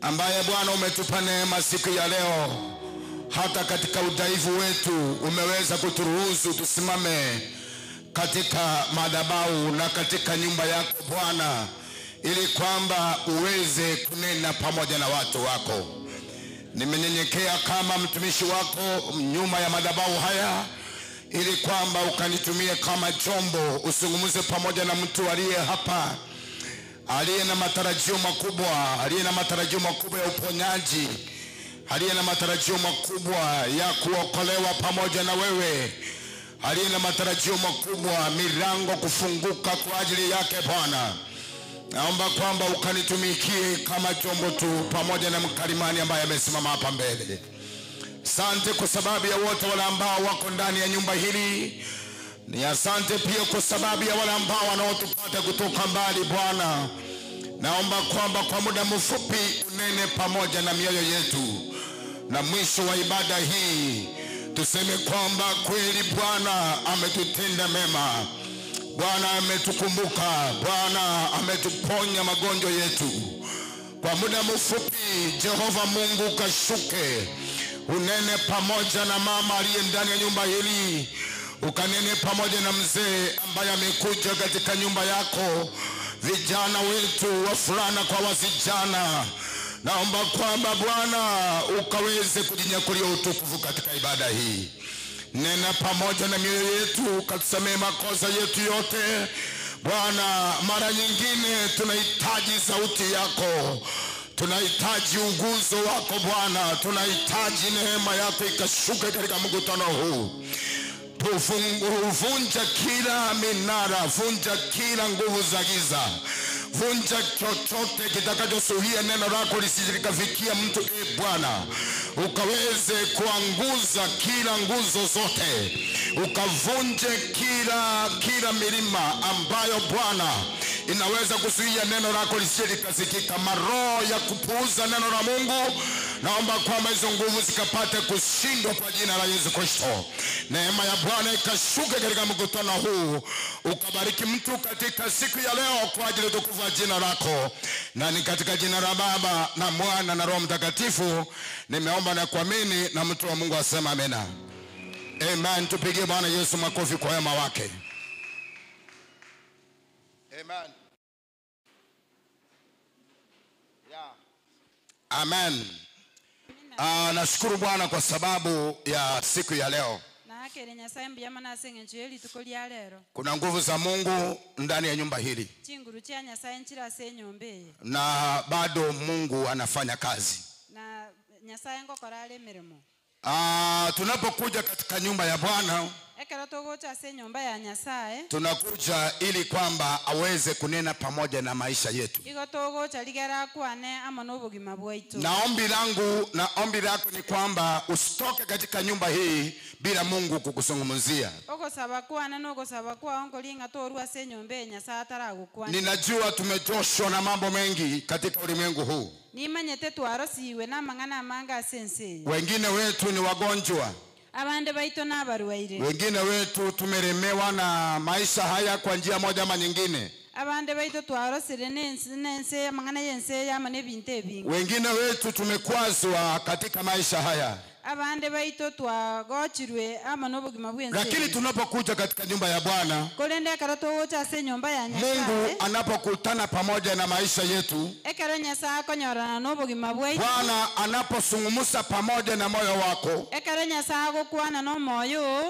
ambaye Bwana umetupa neema siku ya leo. Hata katika udhaifu wetu umeweza kuturuhusu tusimame katika madhabahu na katika nyumba yako Bwana, ili kwamba uweze kunena pamoja na watu wako. Nimenyenyekea kama mtumishi wako nyuma ya madhabahu haya, ili kwamba ukanitumie kama chombo, usungumuze pamoja na mtu aliye hapa, aliye na matarajio makubwa, aliye na matarajio makubwa ya uponyaji, aliye na matarajio makubwa ya kuokolewa pamoja na wewe, aliye na matarajio makubwa milango kufunguka kwa ajili yake Bwana. Naomba kwamba ukanitumikie kama chombo tu pamoja na mkalimani ambaye amesimama hapa mbele. Asante kwa sababu ya wote wale ambao wako ndani ya nyumba hili. Ni asante pia kwa sababu ya wale ambao wanaotupata kutoka mbali Bwana. Naomba kwamba kwa muda mfupi unene pamoja na mioyo yetu, na mwisho wa ibada hii tuseme kwamba kweli Bwana ametutenda mema. Bwana ametukumbuka. Bwana ametuponya magonjwa yetu. Kwa muda mfupi Jehova Mungu kashuke, unene pamoja na mama aliye ndani ya nyumba hili, ukanene pamoja na mzee ambaye amekuja katika nyumba yako, vijana wetu wafulana kwa wasichana. Naomba kwamba Bwana ukaweze kujinyakulia utukufu katika ibada hii. Nena pamoja na mioyo yetu, ukatusamee makosa yetu yote Bwana. Mara nyingine tunahitaji sauti yako, tunahitaji uguzo wako Bwana, tunahitaji neema yako ikashuke katika mkutano huu. Vunja kila minara, vunja kila nguvu za giza, vunja chochote kitakachozuia neno lako lisikafikia mtu Bwana. Ukaweze kuanguza kila nguzo zote, ukavunje kila milima ambayo Bwana inaweza kuzuia neno lako lisikasikika. Maroho ya kupuuza neno la Mungu, naomba kwamba hizo nguvu zikapate kushindwa kwa jina la Yesu Kristo. Neema ya Bwana ikashuke katika mkutano huu, ukabariki mtu katika siku ya leo kwa ajili tukufu ya jina lako. Na ni katika jina la Baba na Mwana na Roho Mtakatifu nimeomba na kuamini, na mtu wa Mungu asema amena. Amen. Tupigie Bwana Yesu makofi kwa wema wake. Amen. Yeah. Amen. Nashukuru Bwana kwa sababu ya siku ya leo. Kuna nguvu za Mungu ndani ya nyumba hili, na bado Mungu anafanya kazi. Tunapokuja katika nyumba ya Bwana, tunakuja ili kwamba aweze kunena pamoja na maisha yetu. Na ombi lako ni kwamba usitoke katika nyumba hii bila Mungu kukuzungumzia. Ninajua tumechoshwa na mambo mengi katika ulimwengu huu. Wengine wetu ni wagonjwa. Wengine wetu tumelemewa na maisha haya kwa njia moja ama nyingine. Wengine wetu tumekwazwa katika maisha haya. Lakini tunapokuja katika nyumba ya Bwana, Mungu anapokutana pamoja na maisha yetu, Bwana anapozungumza pamoja na moyo wako,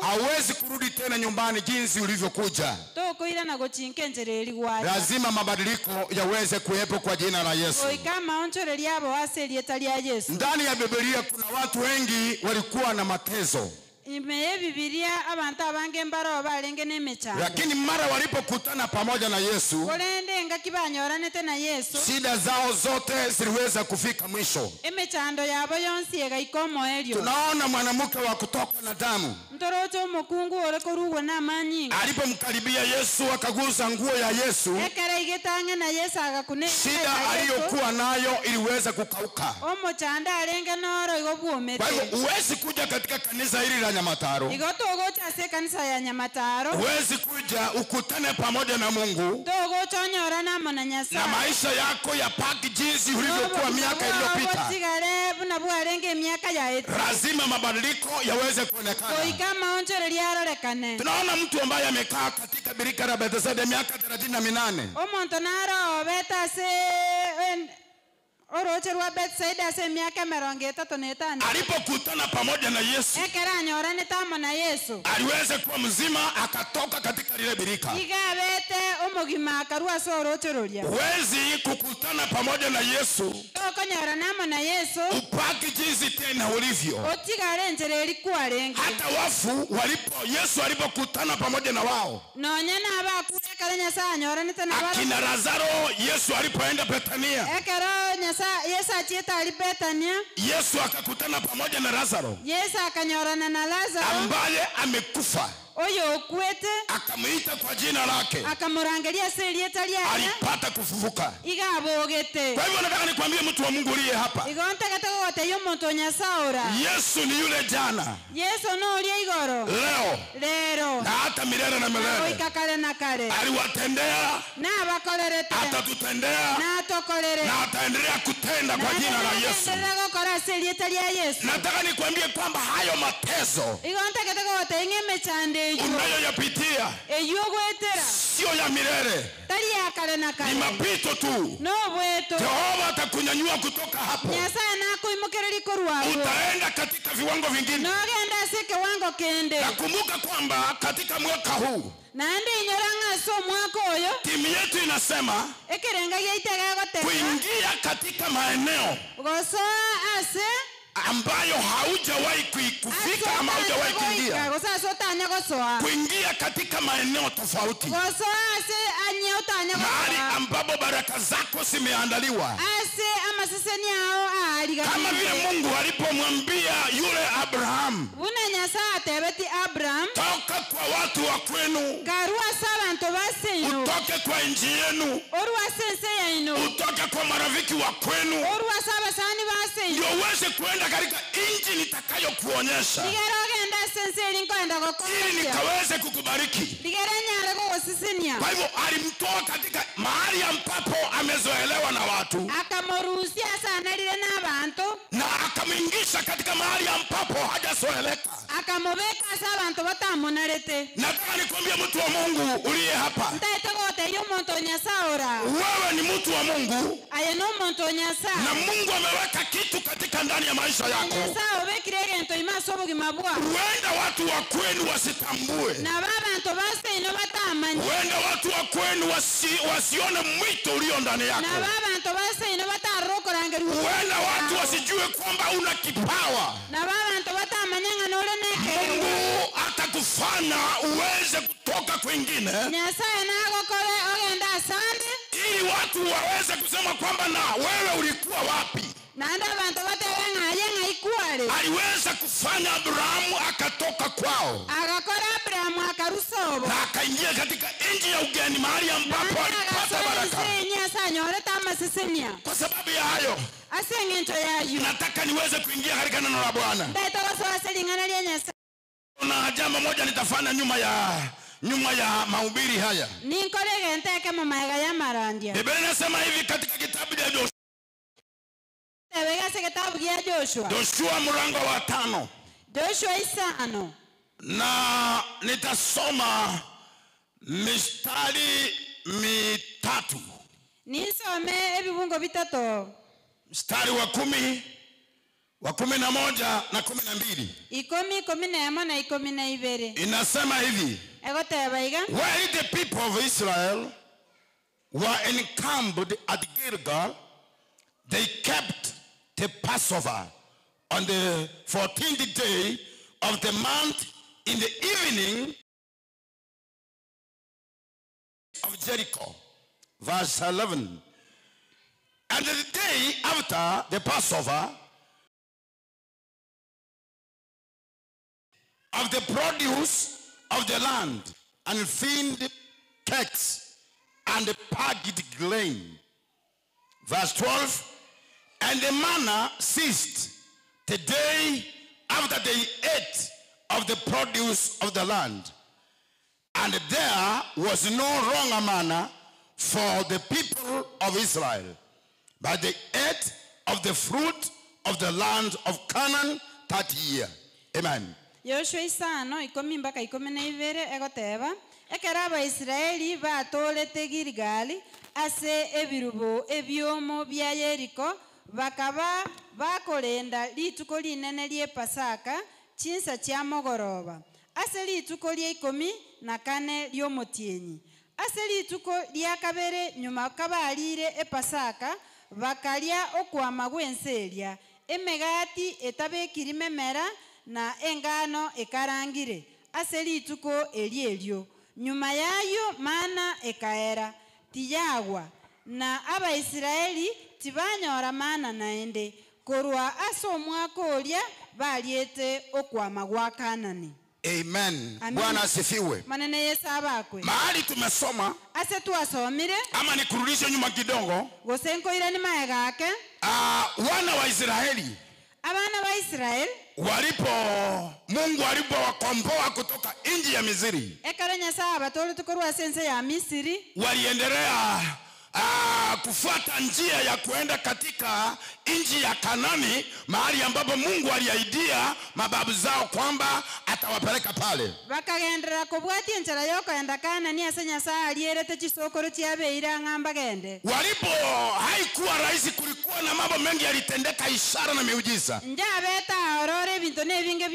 hauwezi kurudi tena nyumbani jinsi ulivyokuja. Lazima mabadiliko yaweze kuwepo kwa jina la Yesu. Ndani ya Biblia kuna watu wengi walikuwa na mateso. Lakini mara walipokutana pamoja na Yesu, shida zao zote ziliweza kufika mwisho. Tunaona mwanamke wa kutokwa na damu alipomkaribia Yesu akagusa nguo ya Yesu, shida aliyokuwa nayo iliweza kukauka. Kwa hivyo huwezi kuja katika kanisa hili la Nyamataro, huwezi kuja ukutane pamoja na Mungu na maisha yako ya paki jinsi ulivyokuwa miaka iliyopita. Lazima mabadiliko yaweze kuonekana. Tunaona mtu ambaye amekaa katika birika la Bethesda miaka 38. Alipokutana pamoja na Yesu, aliweza kuwa mzima akatoka katika lile birika. Huwezi kukutana pamoja na Yesu upaki jinsi tena ulivyo. Hata wafu Yesu alipokutana pamoja na wao, akina Lazaro, Yesu alipoenda Betania, Yesu akakutana pamoja na Lazaro ambaye amekufa. Akamuita kwa jina lake, alipata kufufuka. Kwa hivyo nataka nikwambie mtu wa Mungu uliye hapa, Yesu ni yule jana, leo na hata milele na milele. Aliwatendea, atatutendea na ataendelea kutenda kwa jina la Yesu. Nataka nikwambie kwamba hayo mateso unayoyapitia sio ya milele, ni mapito tu. Jehova atakunyanyua kutoka hapo, utaenda katika viwango vingine. Nakumbuka kwamba katika mwaka huu timu yetu inasema kuingia katika maeneo ambayo haujawahi kufika ama haujawahi kuingia, kuingia katika maeneo tofauti, mahali ambapo baraka zako zimeandaliwa. Kama vile Mungu alipomwambia yule Abraham, toka kwa watu wa kwenu, utoke kwa nchi yenu, utoke kwa marafiki wa kwenu, ndio uweze kuenda katika nchi nitakayokuonyesha, ili nikaweze kukubariki. Kwa hivyo alimtoa katika mahali ambapo amezoelewa na watu, na akamuingisha katika mahali ambapo hajazoeleka. Nataka nikwambie mtu wa Mungu uliye hapa, wewe ni mtu wa Mungu, na Mungu ameweka kitu katika ndani ya maisha yako. Huenda watu wa kwenu wasitambue, huenda watu wa kwenu wasione mwito ulio ndani yako, huenda watu wasijue kwamba una kipawa. Mungu atakufanya kufanya uweze kutoka kwingine, Nyasaye nagokore ogenda asande ili watu waweze kusema kwamba na wewe ulikuwa wapi. nanda abantu batebe ng'aye ng'aikware. Aliweza kufanya Abrahamu akatoka kwao Agakora Abrahamu akarusobo. na akaingia katika nchi ya ugeni, mahali ambapo alipata baraka. Kwa sababu ya hayo, nataka niweze kuingia katika neno la Bwana. Na jambo moja nitafanya nyuma ya mahubiri haya. Biblia inasema hivi katika kitabu cha Joshua mlango wa 5. Na nitasoma mistari mitatu. Nisome ebibungo bitatu. Mstari wa 10, wa 11 na 12. 10, 11 na 12. Inasema hivi. While the people of Israel were encamped at Gilgal, they kept the Passover on the 14th day of the month in the evening of Jericho. Verse 11. And the day after the Passover, of the produce of the land, and feed cakes and packed grain. Verse 12. And the manna ceased the day after they ate of the produce of the land. And there was no longer manna for the people of Israel, but they ate of the fruit of the land of Canaan that year. Amen. Yoshua 5:10-12 egoteba ekera Abaisiraeli batolete Gilgali ase ebirubo ebyomo bya Yeriko bakaba bakolenda lituko linene lye Pasaka chinsa cha mogoroba ase lituko lye 14 lyomotienyi ase lituko lya kabere nyuma kabalire epasaka bakalya okwama gwenseria emegati etabekiri memera na engano ekarangire ase lituko elielyo nyuma yayo mana ekaera tiyagwa na Abaisiraeli tibanyora mana naende korwa ase omwaka olya baliete okwama gwa Kanani. Amen. Bwana asifiwe. Manene Yesu abakwe. Mahali tumesoma ase tuasomire ama nikurudishe nyuma kidogo. Gosenkoire ni maega yake. Wana wa Israeli, abana wa Israeli Mungu alipowakomboa kutoka nchi ya Misri, ekara Nyasaye batole tukorwa sense ya Misri, waliendelea kufuata njia ya kuenda katika nchi ya Kanani, mahali ambapo Mungu aliahidia mababu zao kwamba atawapeleka pale. Bakagendera kubwatia njara yoko enda Kanani ase Nyasaye alierete chisokoro chiabeira ngamba gende. Haikuwa rahisi, kulikuwa na mambo mengi yalitendeka, ishara na miujiza. Njabeta aurore bintu nebinge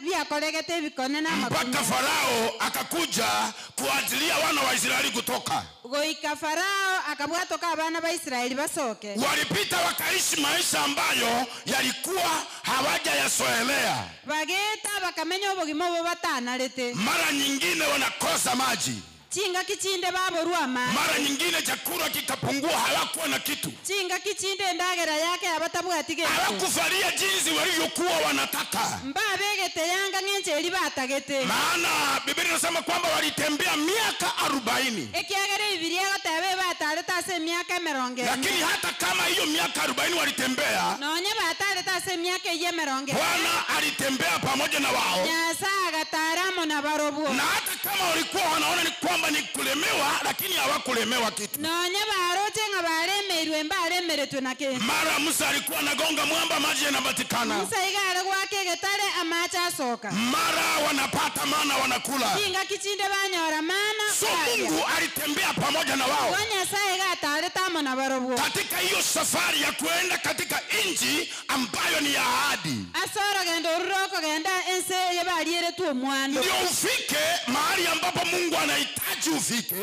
byakolegete bikone na mpaka Farao akakuja kuajilia wana wa Israeli kutoka. Goika Farao akabwatoka abana ba Israeli basoke. Walipita wakaishi maisha ambayo yalikuwa hawajayasoelea. Bageta bakamenya obogimo bo batanarete. Mara nyingine wanakosa maji. Chinga kichinde baborwa maji. Mara nyingine chakula kikapungua, hawakuwa na kitu. Chinga kichinde ndagera yake abatabwatige. Hawakufalia jinsi walivyokuwa wanataka. Mbabegete yanga ngenje eli batagete. Maana Biblia inasema kwamba walitembea miaka 40. Ekiagere Biblia gatabe bataleta ase miaka 40. Lakini hata kama hiyo miaka 40 walitembea, nonye bataleta ase miaka 40. Bwana alitembea pamoja na wao. Nyasaye gataramo na barobo. Na hata kama walikuwa wanaona ni kwamba ni kulemewa, lakini hawakulemewa kitu. Nonye barote ngabalemerwe mbalemeretwe nake. Mara Musa alikuwa anagonga mwamba, maji yanapatikana. Musa igare gwake getare amacha soka. Mara wanapata mana wanakula. Chinga kichinde banyora mana. So Mungu alitembea pamoja na wao. Nyasaye gatareta na barobo. Katika hiyo safari ya kuenda katika nchi ambayo ni ya ahadi. Asoro gendo roko genda ense yebaliere tu omwando. Ndio ufike mahali ambapo Mungu anahitaji ufike.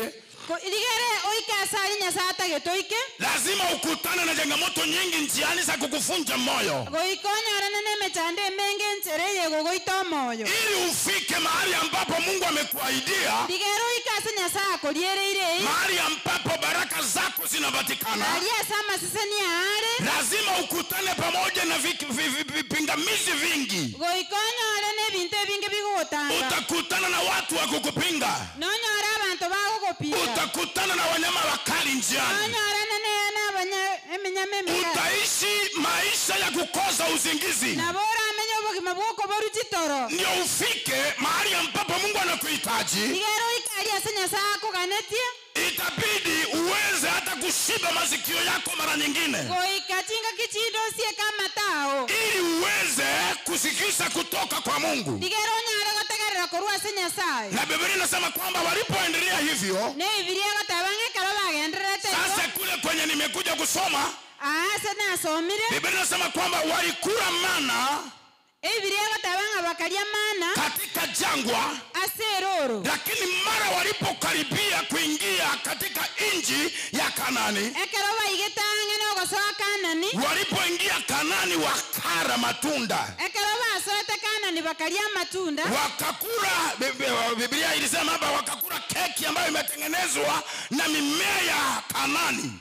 Iligere oika sali Nyasaye getoike. Lazima ukutane na changamoto nyingi njiani za kukufunja moyo. Goikonya rene mechande menge nchereye gogoito moyo. Ili ufike mahali ambapo mahali ambapo baraka zako zinapatikana, lazima ukutane pamoja na vipingamizi vingi. Utakutana na watu wa kukupinga, utakutana na wanyama wakali njiani, utaishi maisha ya kukosa usingizi ndio ufike mahali ambapo Mungu anakuhitaji. Itabidi uweze hata kushiba masikio yako mara nyingine, ili uweze kusikiza kutoka kwa Mungu. Na Biblia inasema kwamba walipoendelea hivyo, sasa kule kwenye nimekuja kusoma, Biblia inasema kwamba walikula mana katika jangwa, lakini mara walipokaribia kuingia katika nchi ya Kanani, walipoingia Kanani wakara matunda, wakakula. Biblia ilisema hapa wakakula keki ambayo imetengenezwa na mimea ya Kanani.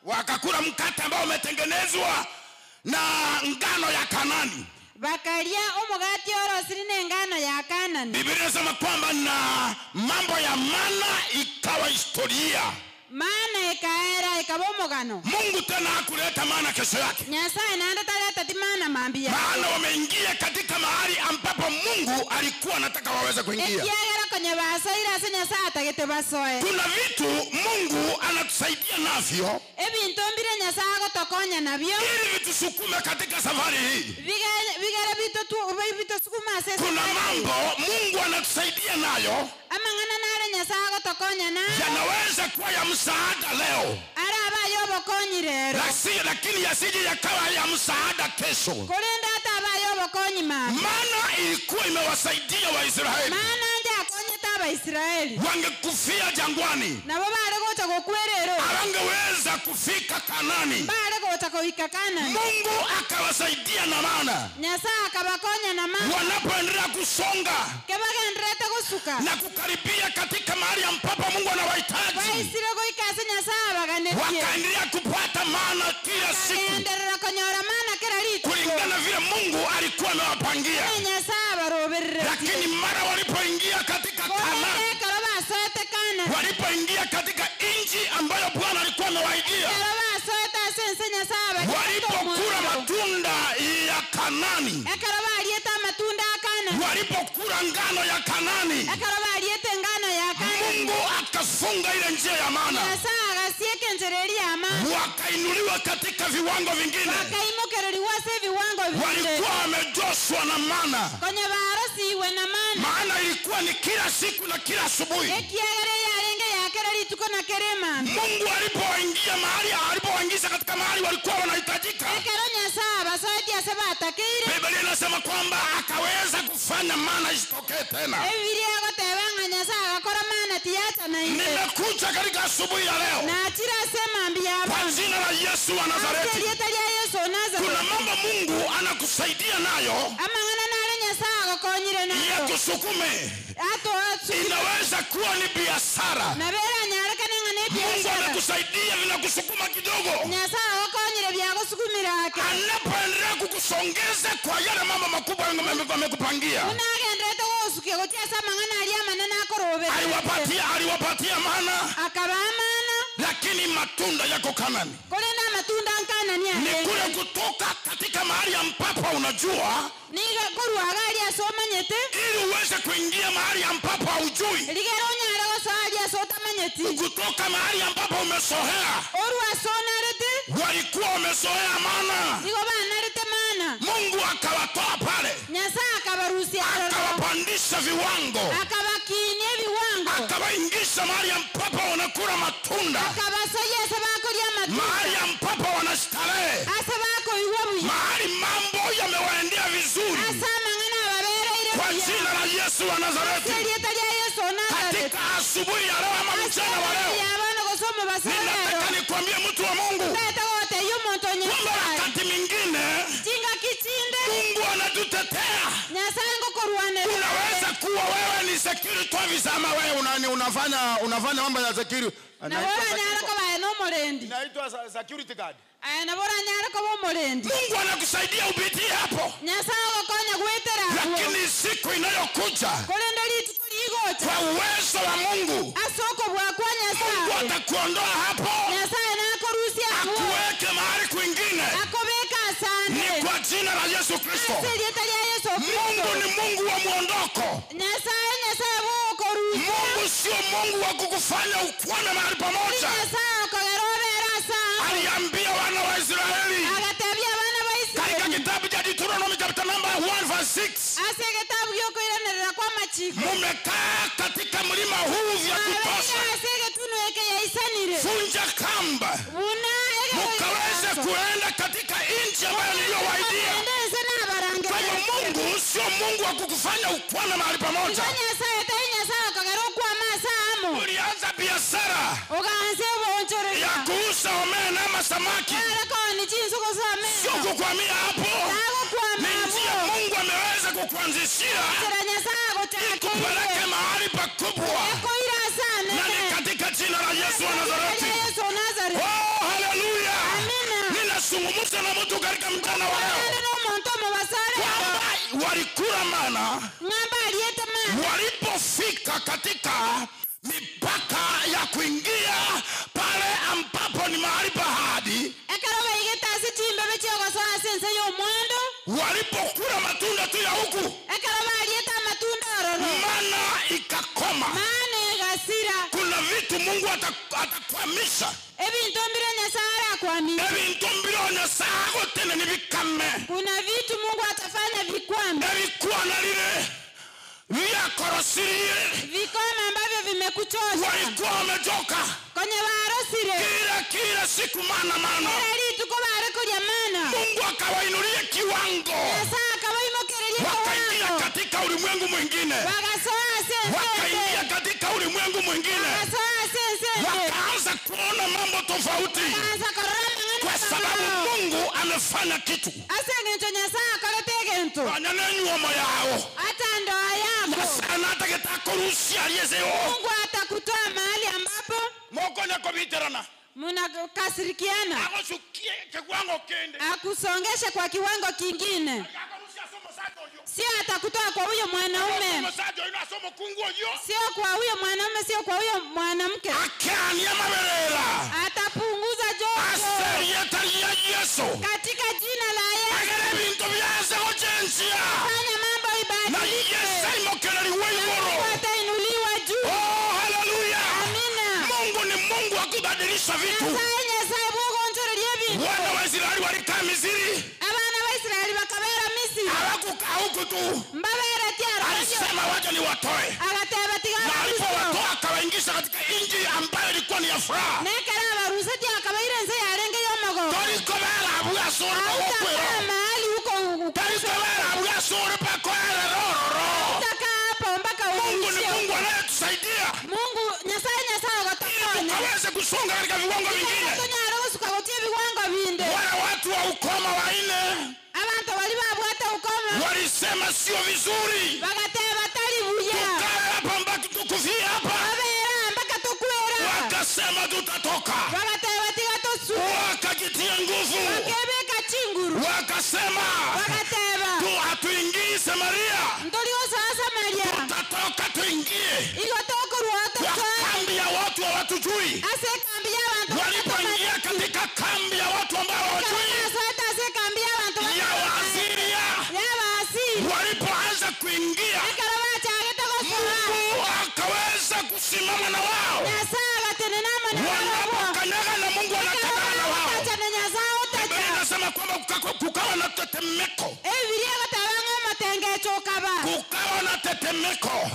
Wakakula mkate ambao umetengenezwa na ngano ya Kanani. Biblia inasema kwamba na mambo ya mana ikawa historia. Mungu tena hakuleta mana kesho yake, maana wameingia katika mahali ambapo Mungu alikuwa anataka waweze kuingia. Kuna vitu Mungu anatusaidia navyo ili vitusukume katika safari hii. Kuna mambo Mungu anatusaidia nayo yanaweza kuwa ya msaada leo, lakini yasije yakawa ya msaada kesho. Maana ilikuwa imewasaidia Waisraeli, wangekufia jangwani, hawangeweza kufika Kanani. Mungu akawasaidia na mana. Wanapoendelea kusonga na kukaribia katika mahali ambapo Mungu anawahitaji, wakaendelea kupata mana kila siku kulingana vile Mungu alikuwa amewapangia. Lakini mara walipoingia katika Kanani, walipoingia katika nchi ambayo Bwana alikuwa amewaidia, walipokula matunda ya Kanani, walipokula ngano ya Kanani, Mungu akafunga ile njia ya mana, wakainuliwa katika viwango vingine. Walikuwa wamejoshwa na mana, maana ilikuwa ni kila siku na kila asubuhi. Mungu alipoingia mahali, alipowaingiza katika mahali walikuwa wanahitajika, Biblia inasema kwamba akaweza kufanya mana isitokee tena. Nimekuja katika asubuhi ya leo kwa jina la Yesu wa Nazareti. Kuna mambo Mungu anakusaidia nayo ya kusukume. Inaweza kuwa ni biashara, Mungu anakusaidia vinakusukuma kidogo, anapoendelea kukusongeza kwa yale mambo makubwa amekupangia. Aliwapatia mana, lakini matunda yako Kanani. Ni kule kutoka katika mahali ambapo unajua, ili uweze kuingia mahali ambapo haujui, kutoka mahali ambapo umesohea. Walikuwa wamesohea mana, Mungu akawatoa pale, akawapandisha viwango, akawaingisha mahali ambapo wanakula matunda, mahali ambapo wanastarehe, mahali mambo yamewaendea vizuri. Kwa jina la Yesu wa Nazareti, katika asubuhi ya leo ama mchana wa leo, ninataka nikwambie mtu wa Mungu, kwamba wakati mwingine Mungu anatutetea security officer ama wewe unafanya mambo ya security. Na bora nyara ko ba no morendi. Inaitwa security guard. Na bora nyara ko bo morendi. Mungu anakusaidia upitie hapo. Nyasaye akonya gwetera. Lakini siku inayokuja Kolendali tuligocha. kwa uwezo wa Mungu Asoko bwa kwa Nyasaye. Mungu atakuondoa hapo. Nyasaye na akorusia hapo. Akuweke mahali kwingine. Akobeka sana. Ni kwa jina la Yesu Kristo. Mungu ni Mungu wa muondoko. Mungu sio Mungu wa kukufanya ukwane mahali pamoja. Aliambia wana wa Israeli katika kitabu cha Deuteronomy chapter number 1:6, mumekaa katika mlima huu vya kutosha, funja kamba mukaweze kuenda katika nchi ambayo niliyowaidia. Kwa hiyo Mungu sio Mungu wa kukufanya ukwane mahali pamoja. Ulianza biashara ya kuuza omena ama samaki, sio kukwamia hapo. Ni njia Mungu ameweza kukuanzishia ikupeleke mahali pakubwa, na ni katika jina la Yesu wa Nazareti. Oh, haleluya. Ninazungumza na mtu katika mchana wa leo kwamba walikula mana walipofika katika mipaka ya kuingia pale ambapo ni mahali pa ahadi. Walipokula matunda tu ya huku, mana ikakoma. Kuna vitu Mungu atakwamisha. Kuna vitu Mungu atafanya vikwame. Vikoma ambavyo vimekuchosha. Walikuwa wamechoka. Kwenye warosire. Kila siku mana. Mungu akawainulia kiwango. Wakaingia katika ulimwengu mwingine. Wakaingia katika ulimwengu mwingine. Wakaanza kuona mambo tofauti. Kwa sababu Mungu amefanya kitu. Wanyanenyu yao. Hata ndoa yako. Sana atakakuruhusia aliyezeo. Mungu atakutoa mahali ambapo Mungu anakuvitarana. Mnakasirikiana. Akushukie kiwango kende. Akusongesha kwa kiwango kingine. Sio atakutoa kwa huyo mwanaume. Sio kwa huyo mwanaume, sio kwa huyo mwanamke. Atapunguza joto. Katika jina la Yesu. Fanya mambo ibadilike. Atainuliwa juu. Oh, haleluya. Amina. Mungu ni Mungu wa kubadilisha vitu. Wana wa Israeli walikaa Misri. Hawakukaa huku tu. Alisema waje niwatoe. Na alipowatoa akawaingiza katika nchi ambayo ilikuwa ni ya furaha. Mungu ni Mungu anayetusaidia. Tukaweze kusonga katika viwango vingine. Wale watu wa ukoma wanne walisema sio vizuri tukae hapa mpaka tukufie hapa. Wakasema tutatoka. Wakajitia nguvu. Wakasema hatuingii Samaria, tutatoka tuingie kwa kambi ya watu hawatujui. Walipoingia katika kambi ya watu ambao hawajui ya Waasiria, walipoanza kuingia, Mungu akaweza kusimama na wao. Wanapokanyaga na Mungu anakanyanga na wao. Biblia inasema kwamba kukawa na tetemeko. Kukawa na tetemeko.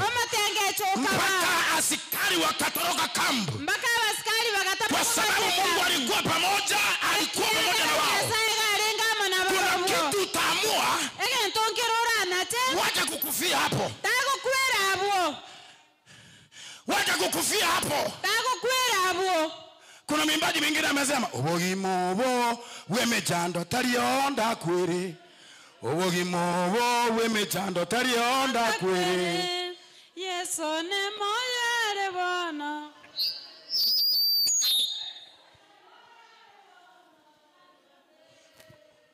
Mpaka askari wakatoroka kambi. Kwa sababu Mungu alikuwa pamoja, alikuwa pamoja na wao. Kuna kitu utaamua waje kukufia hapo. Waje kukufia hapo. Kuna mwimbaji mwingine amesema ubogimobo wemejando tarionda kwere. Ubogimobo wemejando tarionda kwere. Yesu ni moyere Bwana.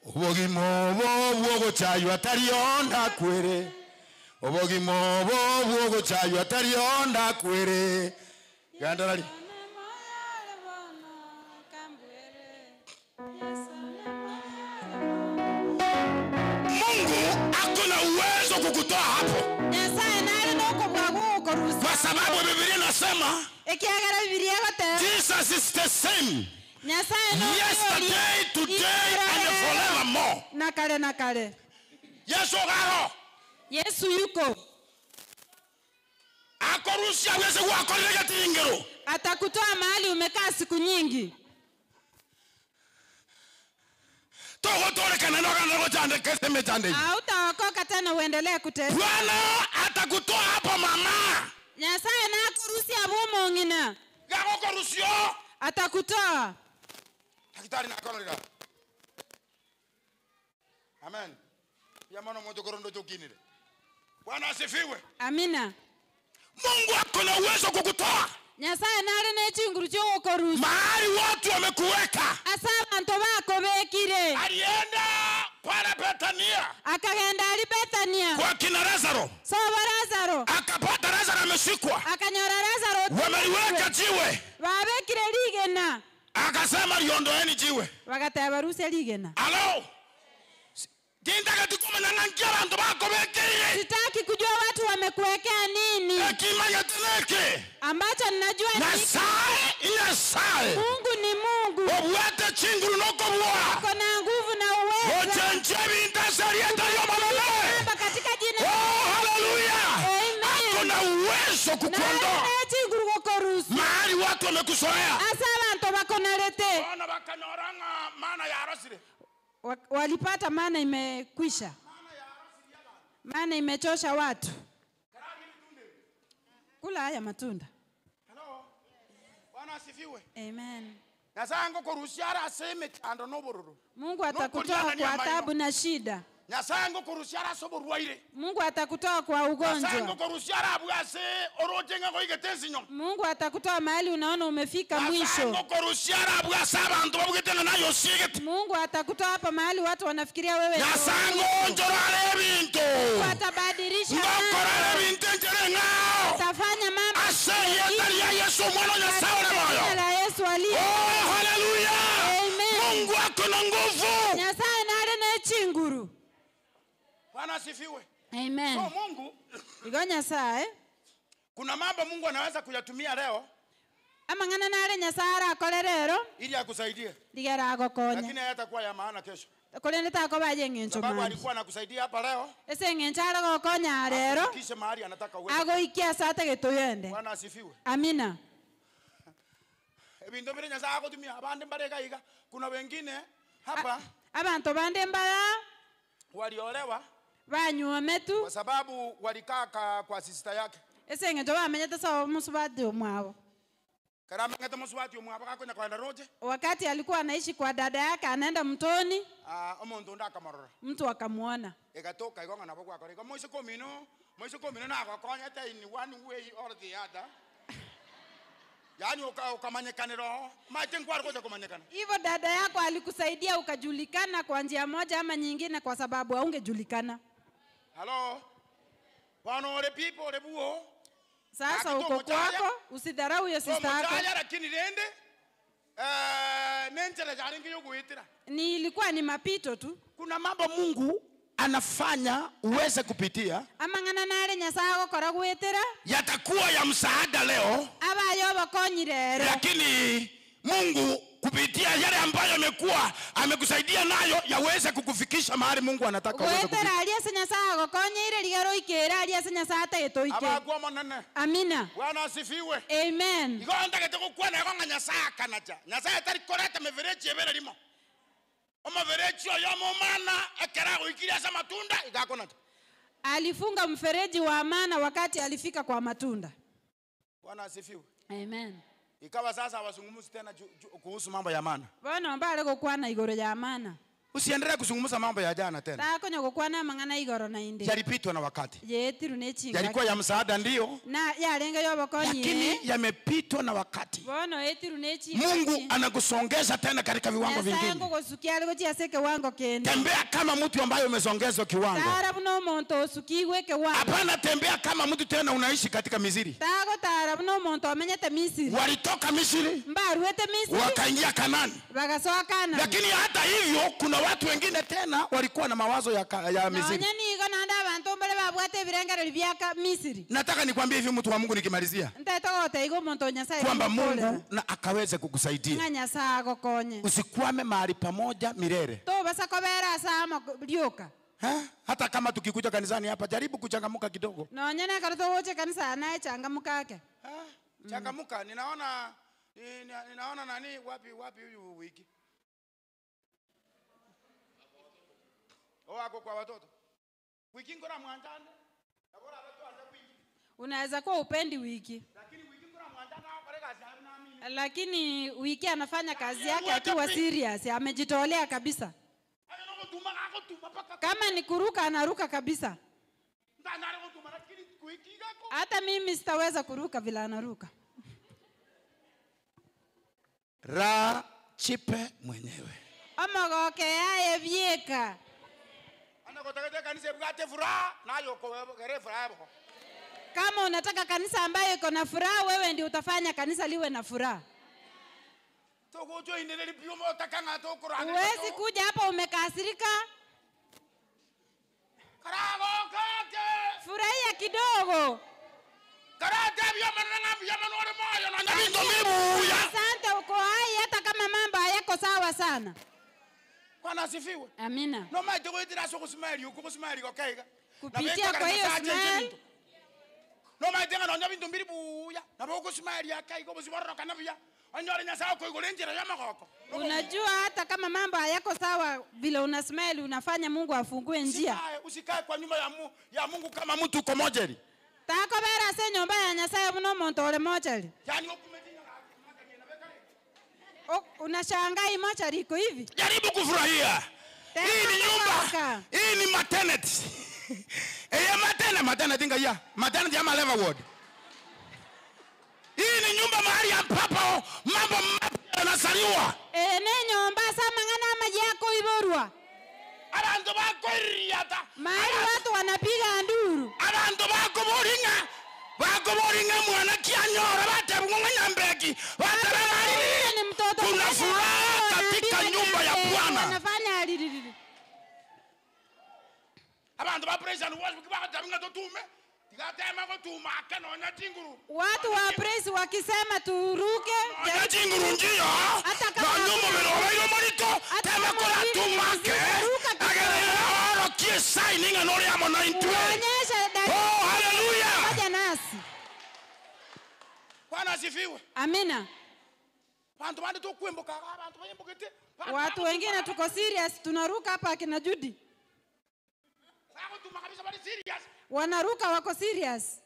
Obogimo bwo chayo atarionda kwere. Obogimo bwo chayo atarionda kwere. Gandalali. Mungu akona uwezo kukutoa hapo. Kwa sababu Biblia inasema Jesus is the same. Yesterday, today, and forevermore. Nakale. Yesu garo. Yesu yuko. Akorusia wese wakorega tingero. Atakutoa mahali umekaa siku nyingi. Hautaokoka tena uendelee kuteseka. Bwana atakutoa hapo mama. Nyasaye na kurusia bomo ngina. Gako korusio. Atakutoa. Daktari na kolera. Amen. Ya mwana moto korondo chokinire. Bwana asifiwe. Amina. Mungu akona uwezo kukutoa. Nyasaye nare ne chinguru cyo korusi. Mahali watu wamekuweka. Asaba nto bako bekire. Alienda para Betania. Akagenda ali Betania. Kwa kina Lazaro. Sawa Lazaro. Akapata Lazaro ameshikwa. Akanyora Lazaro. Wameliweka jiwe. Babekire ligena. Akasema liondoeni jiwe. Wakataba ruse ligena. Hello. Kinda tukuma na nangia bantu bako bekire. Sitaki kujua watu wamekuwekea nini. Hekima ya teneke. Ambacho ninajua ni Nyasaye. Mungu ni Mungu. Obwete chinguru noko bwa. Kuna nguvu na uwezo. Ochenchebi ntasaria tayo malole. Baba katika jina. Oh, hallelujah. Amen. Kuna uwezo kukuondoa. Na chinguru kokorusi. Mahali watu wamekusoea. Asaba nto bako narete. Bwana bakanyoranga maana ya arasire. Walipata maana imekwisha. Maana imechosha watu. Kula haya matunda. Hello. Bwana asifiwe. Amen. Nyasango kurusiara aseme ando nobororo. Mungu atakutoa kwa taabu na shida. Nyasango kurusiara soborwaire. Mungu atakutoa kwa ugonjwa. Nyasango kurusiara abwase orojenga ko igetensinyo. Mungu atakutoa mahali unaona umefika mwisho. Nyasango kurusiara abwase abantu babugitena nayo sigete. Mungu atakutoa hapa mahali watu wanafikiria wewe. Nyasango njorale bintu. Mungu atabadilisha ngokora bintu njerenga. Atafanya mambo. Aseye ndani ya Yesu mwana Nyasaye na moyo. La Yesu aliye. Oh, hallelujah. Amen. Mungu akona nguvu. Nyasaye nare ne chinguru. Bwana asifiwe. Amen. So Mungu Igo Nyasaye. Kuna mambo Mungu anaweza kuyatumia leo. Amangana nare Nyasaye akole rero. Ili akusaidie. Digera agokonya. Lakini hayatakuwa ya maana kesho. Kole nitako baje ngencho Sababu mani. alikuwa anakusaidia hapa leo. Ese ngenchara gokonya rero. Kisha mahali anataka uwe. Ago ikia sata getoyende. Bwana asifiwe. Amina. Ebintu bire Nyasaye akutumia abandi mbareka iga. Kuna wengine hapa Abantu bande mbara waliolewa banywa metu kwa sababu walikaa kwa sister yake. ese ngencho bamenyete sawa musubadi omwabo. Karama ngete muswati omwabo kakonya kwenda roje. Wakati alikuwa anaishi kwa dada yake anaenda mtoni, Omuntu ndakamorora. mtu akamuona. Egatoka igonga nabo kwa koreka. Moise komino na akokonya ta in one way or the other. Yani ukamanyekaniro. Maite ngwari koja kumanyekana. Hivyo dada yako alikusaidia ukajulikana kwa njia moja ama nyingine kwa sababu haungejulikana. Hello. Wano ole people ole buo. Sasa uko kwako usidharau hiyo sister yako. Lakini rende nenjele jaringi yokuitira. Ilikuwa ni mapito tu. Kuna mambo Mungu anafanya uweze kupitia. Amangana nare Nyasaye gukora gwitira. Yatakuwa ya msaada leo. Abayo bakonyirero. Lakini Mungu kupitia yale ambayo amekusaidia nayo yaweze kukufikisha mahali Mungu anataka uweze kufika. Gwitira aliye Nyasaye gukonyire ligero ikera aliye Nyasaye taitoike. Abagwa monene. Amina. Bwana asifiwe. Amen. Igonda geteko kwana yonga Nyasaye kanaja. Nyasaye tari koreta meverechi ebere limo. Omaverechi oyo momana ekera goikiria sa matunda igakona. Alifunga mfereji wa amana wakati alifika kwa matunda. Bwana asifiwe. Amen. Ikawa sasa wasungumuzi tena kuhusu mambo ya amana. Bwana mbale gukwana igoro ya amana. Usiendelee kuzungumza mambo ya jana tena. Takonyo gukwana mangana igoro na inde. Yalipitwa na wakati. Yetiru nechinga. Yalikuwa ya msaada ndio. Na yalenga yobokonye. Lakini yamepitwa na wakati. Bono yetiru nechinga. Mungu anakusongeza tena katika viwango vingine. Yasango gosukia algo chiaseke wango kende. Tembea kama mtu ambaye umesongezwa kiwango. Tarabu no monto osukiwe ke wango. Hapana, tembea kama mtu tena unaishi katika Misri. Tago tarabu no monto amenyete Misri. Walitoka Misri. Mbaruete Misri. Wakaingia Kanani. Bagasoa Kanani. Lakini hata hivyo kuna watu wengine tena walikuwa na mawazo ya Misri. Nanyani iko nanda abantu mbele babwate birengero byaka Misri. Nataka nikwambie hivi mtu wa Mungu nikimalizia. Ntetogote iko monto nyasaye. Kwamba Mungu na akaweze kukusaidia. Nganya saa gokonye. Usikwame mahali pamoja milele. To basa kobera sama lyoka. Hata kama tukikuja kanisani hapa jaribu kuchangamuka kidogo. Nonyene karuto woche kanisa naye changamuka yake. Changamuka, ninaona nani wapi huyu wiki? Ako kwa watoto. Wiki ngora mwanjane. Abora watoto wiki. Unaweza kuwa upendi wiki. Lakini wiki ngora mwanjane akore kazi naamini. Lakini wiki anafanya kazi yake akiwa serious, amejitolea kabisa. Kama ni kuruka anaruka kabisa. Hata mimi sitaweza kuruka vile anaruka. Ra chipe mwenyewe. Amagoke yaye byeka. Kama unataka kanisa ambayo iko na furaha, wewe ndio utafanya kanisa liwe na furaha. Huwezi kuja hapa umekasirika. Furahia kidogo. Asante uko hai hata kama mambo hayako sawa sana. Bwana asifiwe. Amina. No matter what it is kusimali ukusimali kokaiga. Kupitia kwa hiyo smell. No matter ngano bintu mbiri buya. Na boko smile yakaiga bosiboro kana bya. Anyora nyasa ko igolenjera ya makoko. Unajua hata kama mambo hayako sawa vile una smell unafanya Mungu afungue njia. Usikae kwa nyumba ya Mungu kama mtu uko mojeri. Tako bera se nyumba ya Nyasaye buno montore mojeri. Yani ukumejinga unashangaa imochari iko hivi. Jaribu kufurahia. Hii ni nyumba. Hii ni maternity. Maternity inga ya. Maternity ama level ward. Hii ni nyumba mahali ambapo mambo yanasaliwa. Ne nyumba sama ngana maji yako iborwa. Abantu bakoiriata. Mahali watu wanapiga nduru. Abantu bakoboringa. Bakoboringa mwana kianyora batebunga nyambeki. Batabali. Kuna furaha katika nyumba ya Bwana. Wanafanya alilili. Abantu ba praise and worship bakatabinga totume. Tigatema ko tuma akanonya tinguru. Watu wa praise wakisema turuke. Ya tinguru njia. Na nyumba beroba ilo marito. Tema ko la tumake. Agere kie signing anori amo 92. Oh hallelujah. Pamoja nasi. Bwana asifiwe. Amina. Watu wengine tuko serious, tunaruka hapa akina Judy. Wanaruka wako serious.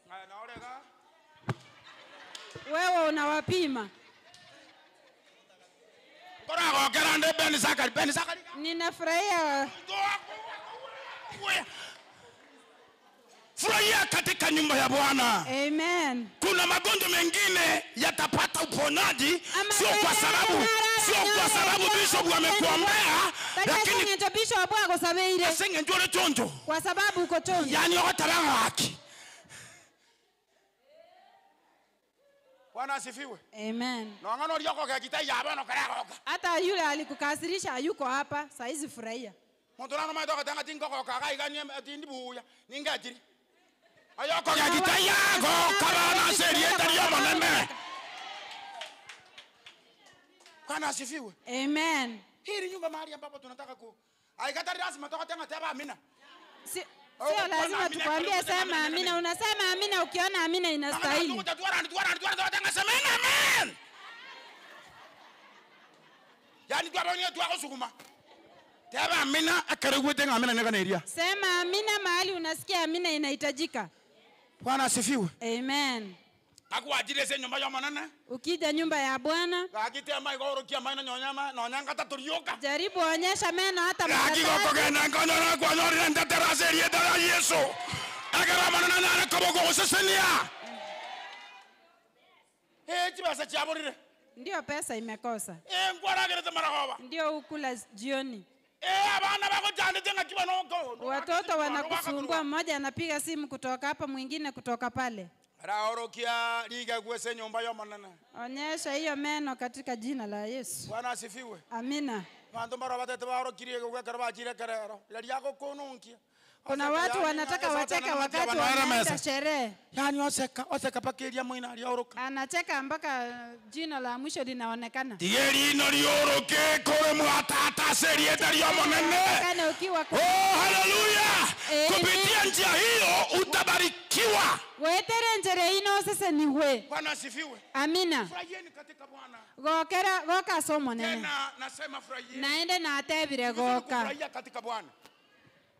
Wewe unawapima. Ninafurahia. Furahia katika nyumba ya Bwana. Amen. Kuna magonjwa mengine yatapata uponaji sio kwa sababu bishop amekuombea, lakini bishop wako sabeire. Asenge njoo chonjo. Kwa sababu uko chonjo. Yani watabanga haki. Bwana asifiwe. Amen. Na ngano liyoko kwa kitai yaba no karagoka. Hata yule alikukasirisha hayuko hapa, saizi furahia. Mtu nano maitoka tanga tingo kwa kaga iganye atindi buya. Ningajiri. Ayoko ya kitai yako kama na serieta liyo manene. Bwana asifiwe. Amen. Hii ni nyumba mahali ambapo tunataka aikatari lazima toka tena teba amina. Sio lazima tukwambie sema amina. Unasema amina ukiona amina inastahili. Amen. Yani tu abonye tu akosukuma. Teba amina akaregwete amina nega neria. Sema amina mahali unasikia amina inahitajika. Bwana asifiwe. Amen. Kakuajire se nyumba ya manene. Ukija nyumba ya Bwana, Gakite mai goro kia mai nyonyama nonyanga taturioka. jaribu onyesha meno hata mara Gaki goko tatu. gena ngonyora kwa nyori ndatera serie dara Yesu. Agara manene na kobogo osesenia. Chibasa chaborire. Ndio pesa imekosa. Ngwara gerete marahoba. Ndio ukula jioni. Abana bako jande tenga kiba no. Watoto wanakusumbua, mmoja anapiga simu kutoka hapa, mwingine kutoka pale. Raorokia liga kwese nyumba ya manene. Onyesha hiyo meno katika jina la Yesu. Bwana asifiwe. Amina. Bantu mara batete baro kirie kwa karaba jire karero. Lali yako konunkia. Kuna watu wanataka wacheka wakati wanaenda sherehe. Yani oseka pakeria mwina alioroka. Anacheka mpaka jina la mwisho linaonekana. Tieri ino lioroke kore mwatata serie dari ya manene. Kana ukiwa Hallelujah. Kupitia njia hiyo utabarikiwa. wetere njere ino sasa ni we. Bwana asifiwe. Amina. Furahieni katika Bwana. Goka somo nene. Tena nasema furahieni. Naende na atebire goka. Kufurahia katika Bwana.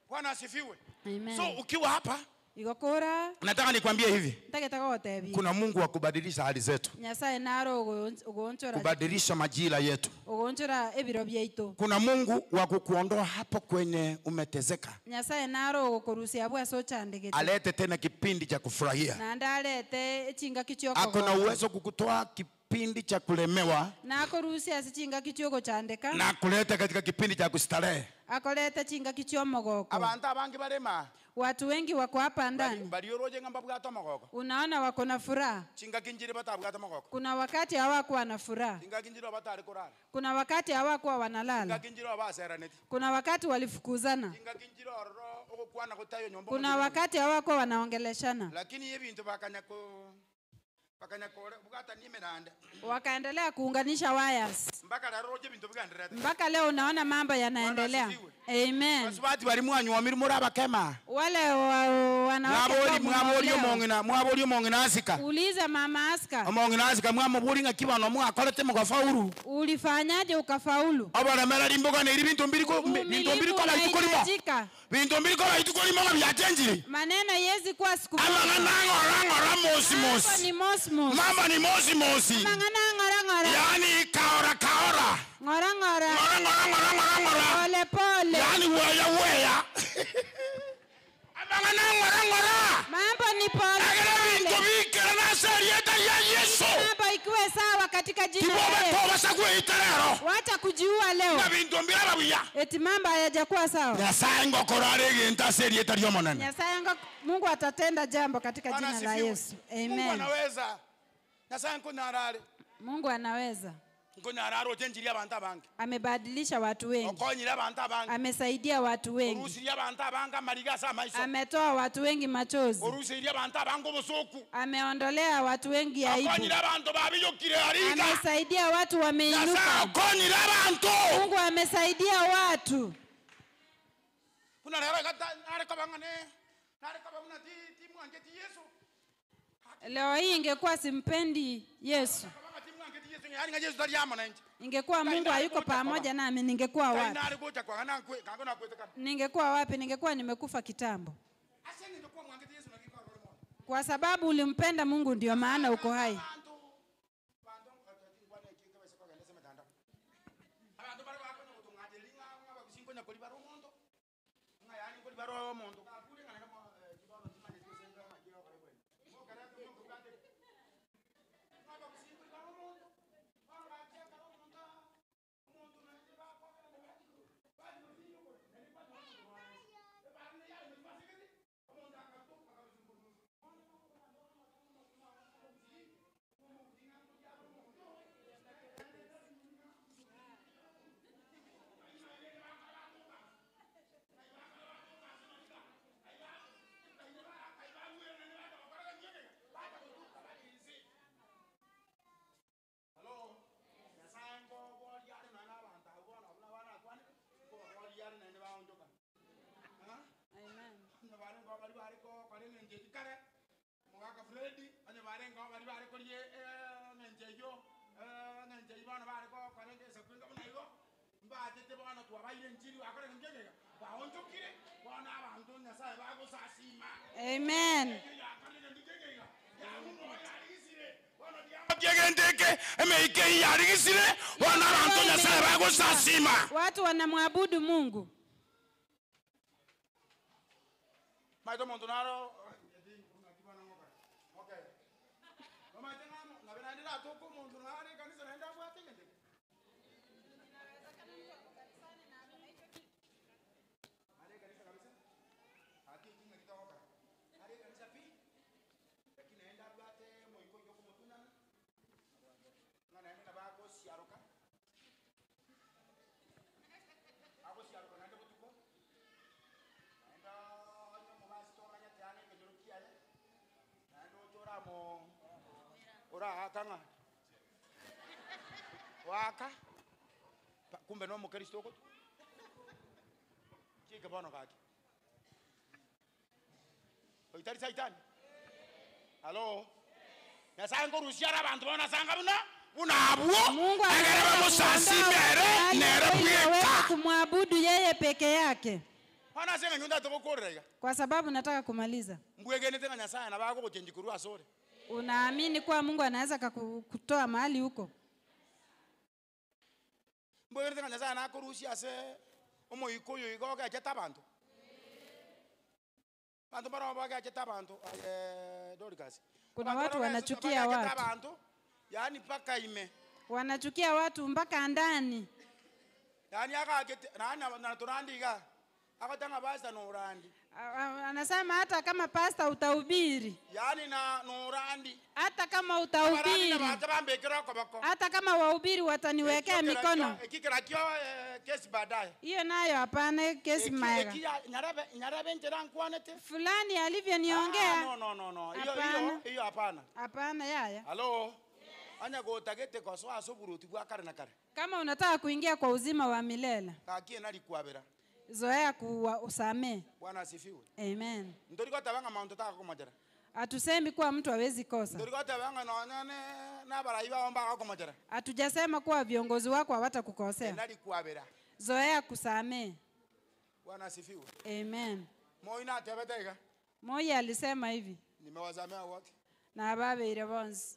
Bwana asifiwe. Amen. So ukiwa hapa igokora nataka nikwambie hivi. Ntaketaka otebi. Kuna Mungu wa kubadilisha hali zetu. Nyasaye naro ugonchora. Kubadilisha majira yetu. Ugonchora ebiro byaito. Kuna Mungu wa kukuondoa hapo kwenye umetezeka. Nyasaye naro ukorusia bwa so chandegete. Alete tena kipindi cha kufurahia. Na ndalete chinga kichoko. Akona uwezo kukutoa kipindi cha kulemewa. Na akorusia chinga kichoko chandeka. Na kuleta katika kipindi cha kustarehe. Akoleta chinga kichomo goko. Abantu abangi barema. Watu wengi wako hapa ndani. Balioroje ngamba bwato magoko. Unaona wako na furaha. Chinga kinjiri batabwato magoko. Kuna wakati hawakuwa na furaha. Chinga kinjiri batari kurara. Kuna wakati hawakuwa wanalala. Chinga kinjiri basera neti. Kuna wakati walifukuzana. Chinga kinjiri ororo okukwana kutayo nyombo. Kuna wakati hawakuwa wanaongeleshana. Lakini ebintu bakanyako bugata nimeranda. Wakaendelea kuunganisha wires. Mpaka leo unaona mambo yanaendelea. Amen. Basubati bali mwanyu muraba kema. Wale wanawake mwaboli mongina asika. Uliza mama Aska. Mongina asika mwamubuli ngakibano mwakolete mugafaulu. Ulifanyaje ukafaulu? Abana mera limboga ne bintu mbiri ko la itukolimo. Bintu mbiri ko la itukolimo ngabyatenjiri. Maneno yezi kwa siku moja. Amangana mosi. Mama ni mosi. Yani kaora. Ngora. Pole. Yani weya. Amangana. Mambo ni pole. Agera na serieta ya Yesu. Mambo ikiwe sawa katika jina la Yesu. Wacha kujiua leo. Na bintu mbira babuya. Eti mambo hayajakuwa sawa. Nyasaye ngokorare genta serieta ryo monene. Nyasaye Mungu atatenda jambo katika jina la Yesu. Amen. Mungu anaweza. Nyasaye nkunarare. Mungu anaweza. Nkunarare otenjiri abantu abange. Amebadilisha watu wengi. Okonyira abantu abange. Amesaidia watu wengi. Orusiria abantu abange mariga sa maiso. Ametoa watu wengi machozi. Orusiria abantu abange obusoku. Ameondolea watu wengi aibu. Okonyira abantu babiyokire ariga. Amesaidia watu wameinuka. Nyasaye okonyira abantu. Mungu amesaidia watu. Kuna rero nare kabangane. Nare kabangana timu angeti Yesu. Leo hii ingekuwa simpendi Yesu. Ingekuwa Mungu hayuko pamoja nami, ningekuwa wapi? Ningekuwa wapi? Ningekuwa nimekufa kitambo. Kwa sababu ulimpenda Mungu ndio maana uko hai. Amen. kigendeke emeike yarigisire wana bantu Nyasaye bagusasima. Watu wanamwabudu Mungu. Maito muntu naro ora atanga waka kumbe no mukristo ko kike bono kaki oitari saitan halo Nyasaye ngorusiara abantu bona sanga buna abuo agaraba musasimere nere bweka kumwabudu yeye peke yake. Hana senga nyunda tobokorega Kwa sababu nataka kumaliza. mbwegene tenga Nyasaye na bako kujenjikuru asore. Unaamini kuwa Mungu anaweza kukutoa mahali huko? Mbwegene tenga Nyasaye na kurusia se omo ikoyo igoga cheta bantu. Bantu bara baga cheta bantu Dorcas. Kuna watu wanachukia watu. Yaani paka ime. Wanachukia watu mpaka ndani. Yaani na turandiga. Akatanga basta no urandi. Anasema hata kama pasta utahubiri. Yaani na no urandi. Hata kama utahubiri. Hata kama wahubiri wataniwekea mikono. Kikira kio kesi baadaye. Hiyo nayo hapana, kesi maiga. Nyarabe njera nkwanete. Fulani alivyoniongea. No. Hiyo hapana. Hapana yaya. Hello. Anya go tagete kwa so asoburuti bwa kare na kare. Kama unataka kuingia kwa uzima wa milele. Kakie nali kuabera. Zoea kusamee. Bwana asifiwe. Amen. Ndoriko tabanga maunto taka kumajara. Hatusemi kuwa mtu hawezi kosa. Ndoriko tabanga naonane na baraiba omba kumajara. Hatujasema kuwa viongozi wako hawatakukosea. Nali kuabera. Zoea kusamee. Bwana asifiwe. Amen. Moina atebetega. Moyo alisema hivi. Nimewazamea wote. Na ababeire bonse.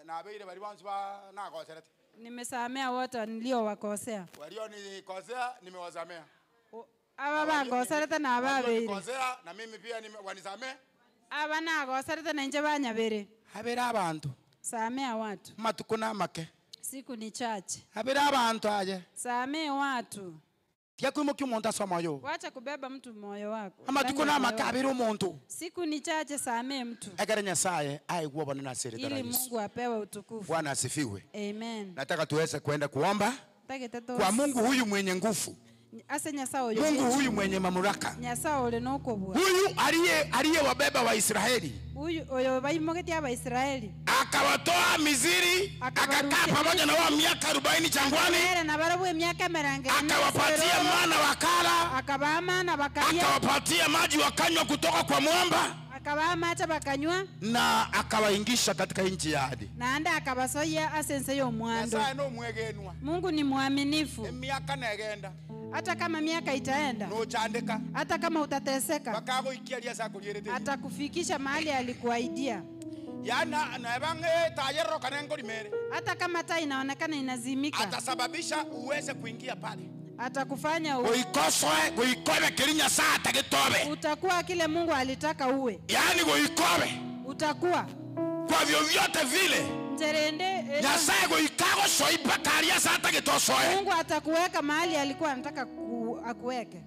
Na abeire bari bonse ba na koserete. Nimesamea wote niliowakosea. Walio nikosea nimewazamea. Aba bagoserete na ababeire. Nikosea na mimi pia wanisamea. Aba nagoserete na nje banyabere. Habera abantu. Samea watu. Matukuna make. Siku ni chache. Habera abantu aje. Samea watu. Tia kuimo kiumuntu asoma yo. Wacha kubeba mtu moyo wako. Amatukuna make habera umuntu. Siku ni chache, samea mtu. Agara Nyasaye aigwa bwana na siri ili Mungu apewe utukufu. Bwana asifiwe. Amen. Nataka tuweze kwenda kuomba kwa Mungu huyu mwenye nguvu. Mungu huyu mwenye mamlaka. Huyu aliyewabeba Waisraeli. Akawatoa Misri, akakaa pamoja na wao miaka 40 jangwani. Akawapatia mana wakala. Akawapatia maji wakanywa kutoka kwa mwamba. Na akawaingisha katika nchi ya ahadi. Mungu ni mwaminifu. Miaka naegenda. Hata kama miaka itaenda, hata kama utateseka, atakufikisha mahali alikuahidia. Hata kama taa inaonekana inazimika, atasababisha uweze kuingia pale. Atakufanya utakuwa kile Mungu alitaka uwe. Yaani utakuwa kwa vyovyote vile. Mungu atakuweka mahali alikuwa anataka akuweke.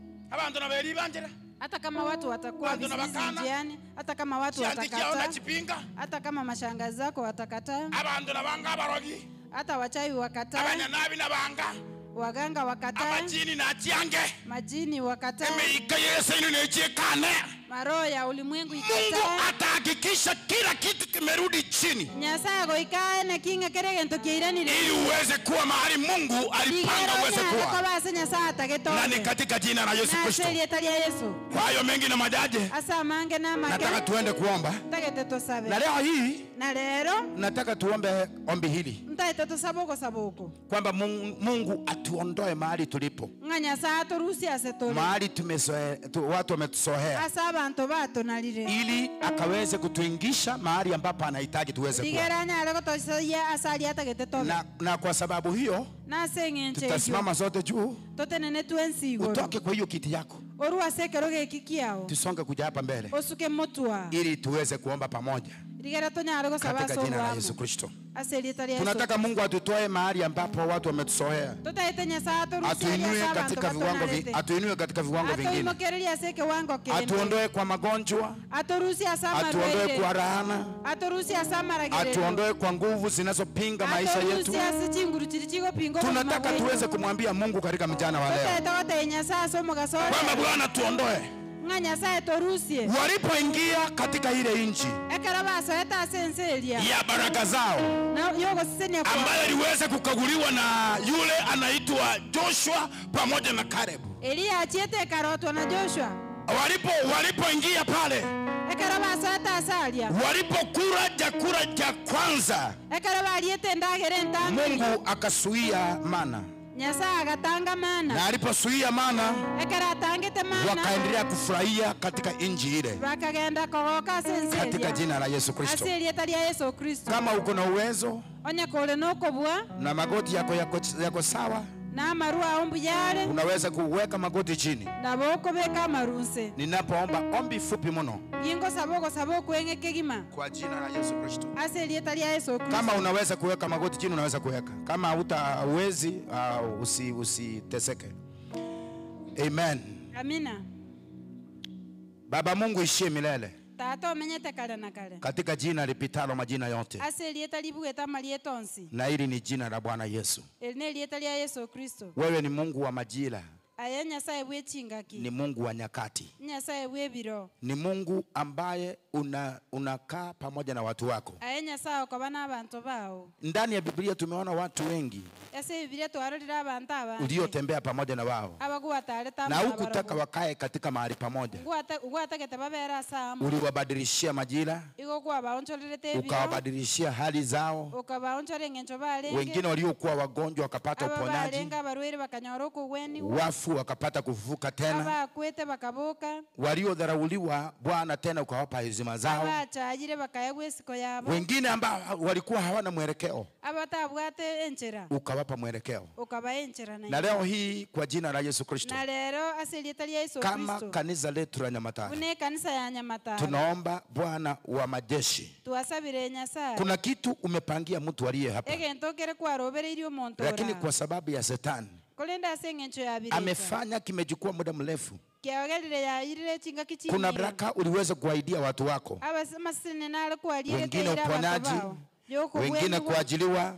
Hata kama watu watakuwa vizizi njiani, hata kama watu watakataa, hata kama mashangazi zako watakataa, hata wachawi wakataa, waganga wakataa, majini wakataa, maroho ya ulimwengu ikataa. Mungu atahakikisha kila kitu kimerudi chini, ili uweze kuwa mahali Mungu alipanga uweze kuwa. Na ni katika jina la Yesu Kristo. Kwa hiyo mengi na majaje, nataka tuende kuomba. Na leo hii nataka tuombe ombi hili, kwamba Mungu atuondoe mahali tulipo, mahali watu wametusohea, abantu batonalire ili akaweze kutuingisha mahali ambapo anahitaji tuweze kuwa. digeranya lego tosia asali atagete tobe Na kwa sababu hiyo na sengenche tutasimama zote juu, totenene twensigo utoke kwa hiyo kiti yako, orua sekeroge kikiao tusonge kuja hapa mbele osuke motwa ili tuweze kuomba pamoja digera tonyaro go katika sabaso jina la wa Yesu Kristo. aseli tali Yesu Tunataka Mungu atutoe mahali ambapo watu wametusoea, totaitenya saa torusia atuinue katika viwango vingine, imokereria seke wango kende atuondoe kwa magonjwa, atorusia sama atuondoe kwa laana, atorusia sama ragere atuondoe kwa nguvu zinazopinga maisha yetu. atorusia sichinguru chirichigo pingo Tunataka tuweze kumwambia Mungu katika mjana wa leo totaitenya saa somo gasore kwamba Bwana tuondoe nganya saa torusie walipoingia katika ile nchi ekarabaso eta senselia ya baraka zao na yogo sisenia kwa ambayo iliweza kukaguliwa na yule anaitwa Joshua pamoja na Caleb. Elia achiete karotwa na Joshua Walipoingia pale, ekarabaso eta asalia walipokula chakula cha kwanza, ekaraba aliete ndagere ntanga Mungu akasuia mana, nyasa agatanga mana na aliposuia mana ekara tangete mana wakaendelea kufurahia katika nchi ile bakagenda kogoka senselia katika jina la Yesu Kristo. asili etalia Yesu Kristo Kama uko na uwezo onya kole nokobwa na magoti yako sawa, na marua ombu yale unaweza kuweka magoti chini na boko beka marunse ninapoomba ombi fupi mno yingo saboko kwengeke gima kwa jina la Yesu Kristo. asili etalia Yesu Kristo Kama unaweza kuweka magoti chini unaweza kuweka, kama hutawezi usiteseke. Amen. amina Baba Mungu ishie milele, tata omenyete kale na kale katika jina lipitalo majina yote, asili etalia bugeta malietonsi na hili ni jina la Bwana Yesu. eline etalia Yesu Kristo Wewe ni Mungu wa majira, aya nyasaye bwechingaki ni Mungu wa nyakati, nyasaye bwebiro ni Mungu ambaye unakaa pamoja na watu wako. aya nyasaye okoba n'abantu bao Ndani ya Biblia tumeona watu wengi ese bibilia twarorira abantu abandi uliotembea pamoja na wao abagwatare na tamu hukutaka wakae katika mahali pamoja. ugwategete babera samu Uliwabadilishia majira, igo kwabaonchorerete ebiro ukawabadilishia hali zao. ukabaonchore ngencho balenge Wengine waliokuwa wagonjwa wakapata uponyaji, abalenga barwere bakanyora okugweni wafu wakapata kufufuka tena, abakwete bakabuka waliodharauliwa Bwana tena ukawapa heshima zao, abachayire bakayebwa esiko yabo wengine ambao walikuwa hawana mwelekeo abatabwate enchera ukawapa mwelekeo. ukabaenchera Na leo hii kwa jina la Yesu Kristo, na lero asili etalia Yesu kama Kristo kanisa letu la Nyamatare, une kanisa ya Nyamatare tunaomba Bwana wa majeshi, tuwasabire nyasaye kuna kitu umepangia mtu aliye hapa, egento kere kwarobereirio omonto lakini kwa sababu ya Shetani kolenda ase eng'encho ya bireka amefanya kimechukua muda mrefu. kiaogerire yairire chinga kichini Kuna baraka uliweza kuahidia watu wako, abamasine nale kwaliere wengine uponyaji, wengine kuajiliwa,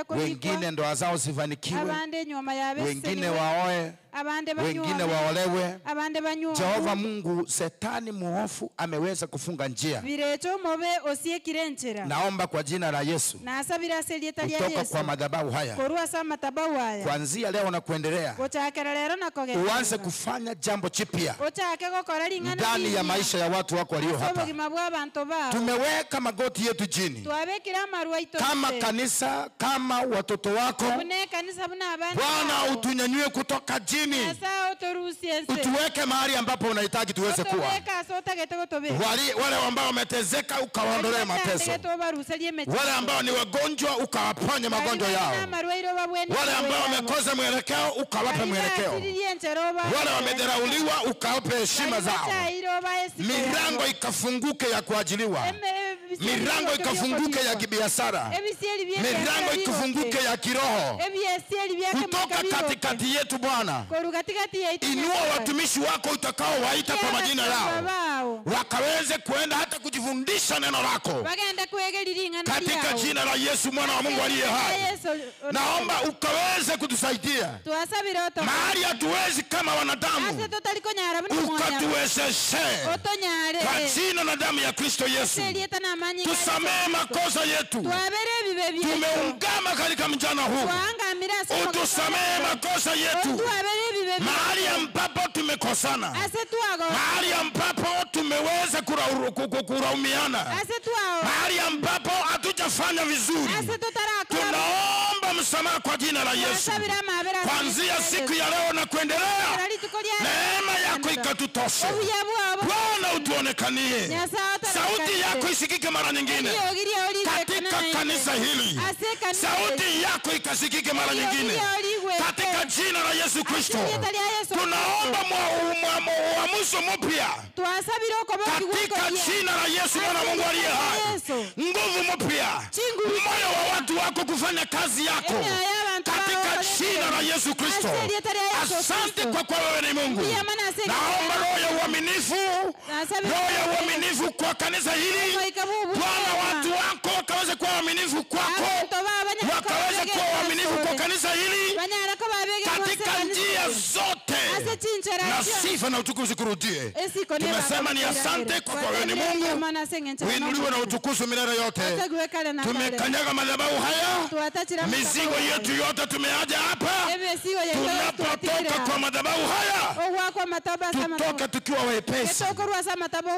wengine ndoa zao zifanikiwe, abande nyuma ya wengine waoe, abande wengine waolewe. abande banywa Jehova Mungu, Shetani muofu ameweza kufunga njia. birecho mobe osiekire enchera Naomba kwa jina la Yesu, na asabira aselieta lya kutoka Yesu kwa madhabahu haya, korua sa matabau haya kuanzia leo na kuendelea, gochakera lero na kogera uanze kufanya jambo jipya gochake gokora ling'ana ndani ya maisha ya watu wako walio hapa. obugima bw'abantu bao Tumeweka magoti yetu chini twabekira amarua ito kama kanisa, kama watoto wako. bune kanisa buna abana Bwana, utunyanyue kutoka chini, asa otorusiense utuweke mahali ambapo unahitaji tuweze kuwa. otobeka sotagete gotobe Wale ambao wametezeka ukawaondolee mateso, wale ambao ni wagonjwa ukawaponye magonjwa yao, wale ambao wamekosa mwelekeo ukawape mwelekeo, wale wamedharauliwa ukawape heshima zao. Milango ikafunguke ya kuajiliwa, milango ikafunguke ya kibiashara, milango ikafunguke ya kiroho kutoka katikati yetu. Bwana, inua watumishi wako utakao waita kwa majina yao, wakaweze kuenda hata kujifundisha neno lako katika jina la Yesu mwana wa Mungu aliye hai. Naomba ukaweze kutusaidia mahali hatuwezi kama wanadamu, ukatuwezeshe kwa jina na damu ya Kristo Yesu. Tusamehe makosa yetu, tumeungama katika mchana huu, utusamehe makosa yetu mahali ambapo tumekosana, mahali ambapo tumeweza kuraumiana, mahali ambapo hatujafanya vizuri. Tunaomba Tunaomba msamaha kwa jina la Yesu. Kuanzia siku ya leo na kuendelea, neema yako ikatutoshe. Bwana utuonekanie. Sauti yako isikike mara nyingine katika kanisa hili. Sauti yako ikasikike mara nyingine katika jina la Yesu Kristo. Tunaomba uamuzi mpya katika jina la Yesu Mwana Mungu aliye hai. Nguvu mpya, moyo wa watu wako kufanya kazi yako katika jina la Yesu Kristo. Asante kwa kuwa wewe ni Mungu. Naomba roho ya uaminifu kwa kanisa hili. Bwana, watu wako wakaweze kuwa waaminifu kwako, wakaweze kuwa waaminifu kwa kanisa hili katika njia zote, na sifa na utukufu zikurudie. Tumesema ni asante kwa kuwa wewe ni Mungu. Uinuliwe na utukufu milele yote. Tumekanyaga madhabahu haya, mizigo yetu yote tumeaja hapa. Tunapotoka kwa madhabahu haya, tutoke tukiwa wepesi,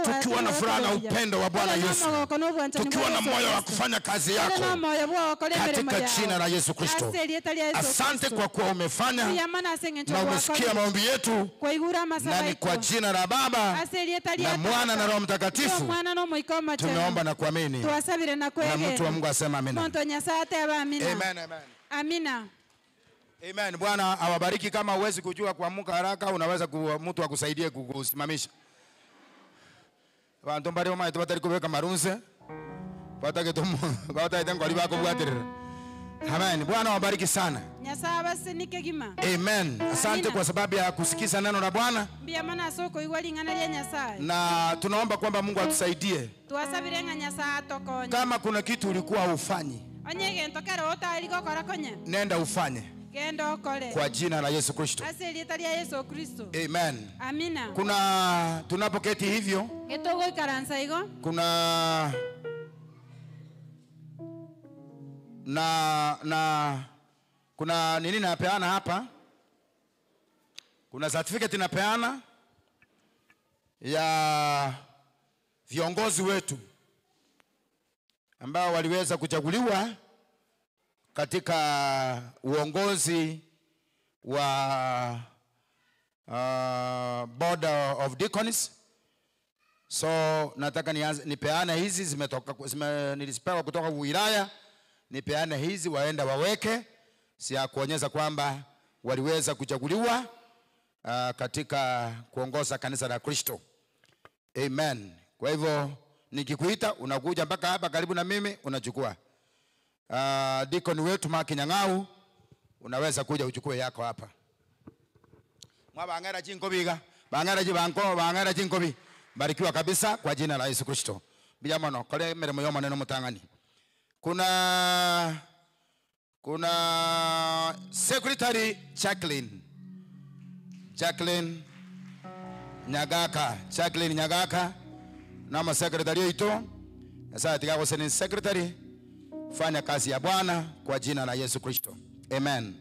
tukiwa na furaha na upendo wa Bwana Yesu, tukiwa na moyo wa kufanya kazi yako katika jina la Yesu Kristo. Asante kwa kuwa umefanya na umesikia maombi yetu, na ni kwa jina la Baba na Mwana na Roho Mtakatifu tumeomba na kuamini, na mtu wa Mungu asema amina. Amen, amen. Amina. Amen. Bwana awabariki. Kama uwezi kujua kuamka haraka, unaweza mtu akusaidie kukusimamisha. Bantu mbari omai tubatari kubeka marunse. Batake tumu, batake ngoli bako bwatirira. Amen. Bwana awabariki sana. Nyasaba senike gima. Amen. Asante kwa sababu ya kusikiza neno la Bwana. Bia mana soko igwalingana lya Nyasaye. Na tunaomba kwamba Mungu atusaidie. Tuwasabirenga Nyasaye tokonya. Kama kuna kitu ulikuwa ufanyi, onyege ntokera otali gokora konya, nenda ufanye. Genda okole. Kwa jina la Yesu Kristo. Asili talia Yesu Kristo. Amen. Amina. Kuna tunapoketi hivyo, Etogo ikaransa igo. Kuna nini napeana hapa? Kuna certificate napeana ya viongozi wetu ambao waliweza kuchaguliwa katika uongozi wa Board of Deacons. So nataka nipeane hizi, nilizipewa kutoka wilaya. Nipeane hizi waenda waweke, si ya kuonyesha kwamba waliweza kuchaguliwa katika kuongoza kanisa la Kristo. Amen. Kwa hivyo nikikuita unakuja mpaka hapa karibu na mimi unachukua. Deacon wetu Makinyang'au unaweza kuja uchukue yako hapa. Mwabangara chinkobiga, bangara jibanko, bangara chinkobi. Barikiwa kabisa kwa jina la Yesu Kristo. Bijamano kale meremo yo maneno mutangani. Kuna Secretary Jacqueline Nyagaka nama secretary ito. Sasa tikako seni secretary, fanya kazi ya Bwana kwa jina la Yesu Kristo. Amen.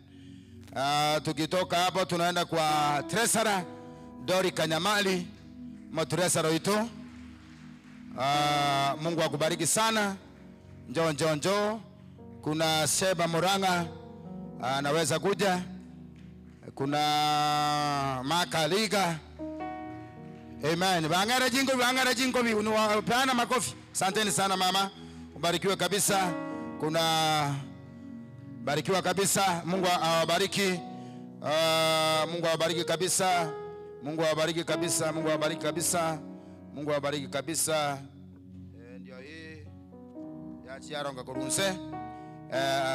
Tukitoka hapo tunaenda kwa Treasurer Dori Kanyamali, Treasurer ito. Mungu akubariki sana. Njoo. Kuna Sheba Muranga anaweza kuja. Kuna Maka Liga. Amen. Bangara jingo unapeana makofi. Asanteni sana mama. Ubarikiwe kabisa. Kuna barikiwa kabisa. Mungu awabariki. Mungu awabariki kabisa. Mungu awabariki kabisa. Mungu awabariki kabisa. Mungu awabariki kabisa. Ndio hii ya Chiaronga Kurunse.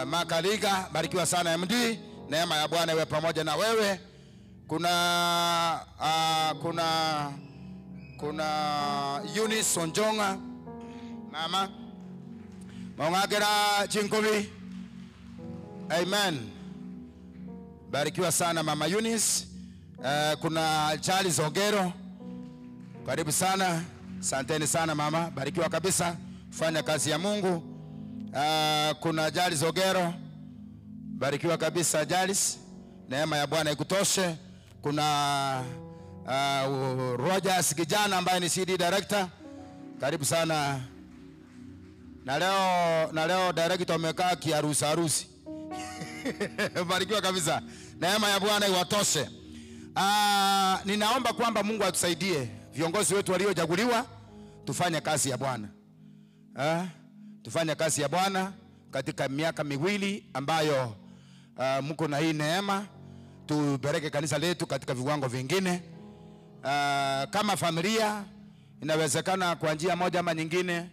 Makaliga, barikiwa sana MD. Neema ya Bwana iwe pamoja na wewe. Kuna Eunice Sonjonga mama Maungagera Chinkobi. Amen. Barikiwa sana mama Eunice. Kuna Charles Ogero, karibu sana. Asanteni sana mama, barikiwa kabisa, fanya kazi ya Mungu. Kuna Charles Ogero, barikiwa kabisa Charles, neema ya Bwana ikutoshe. Kuna Rogers kijana ambaye ni CD director, karibu sana. Na leo director amekaa kiharusi. Barikiwa kabisa. Neema ya Bwana iwatoshe. Ninaomba kwamba Mungu atusaidie viongozi wetu waliochaguliwa tufanye kazi ya Bwana. Tufanye kazi ya Bwana katika miaka miwili ambayo mko na hii neema, tupeleke kanisa letu katika viwango vingine. Kama familia inawezekana kwa njia moja ama nyingine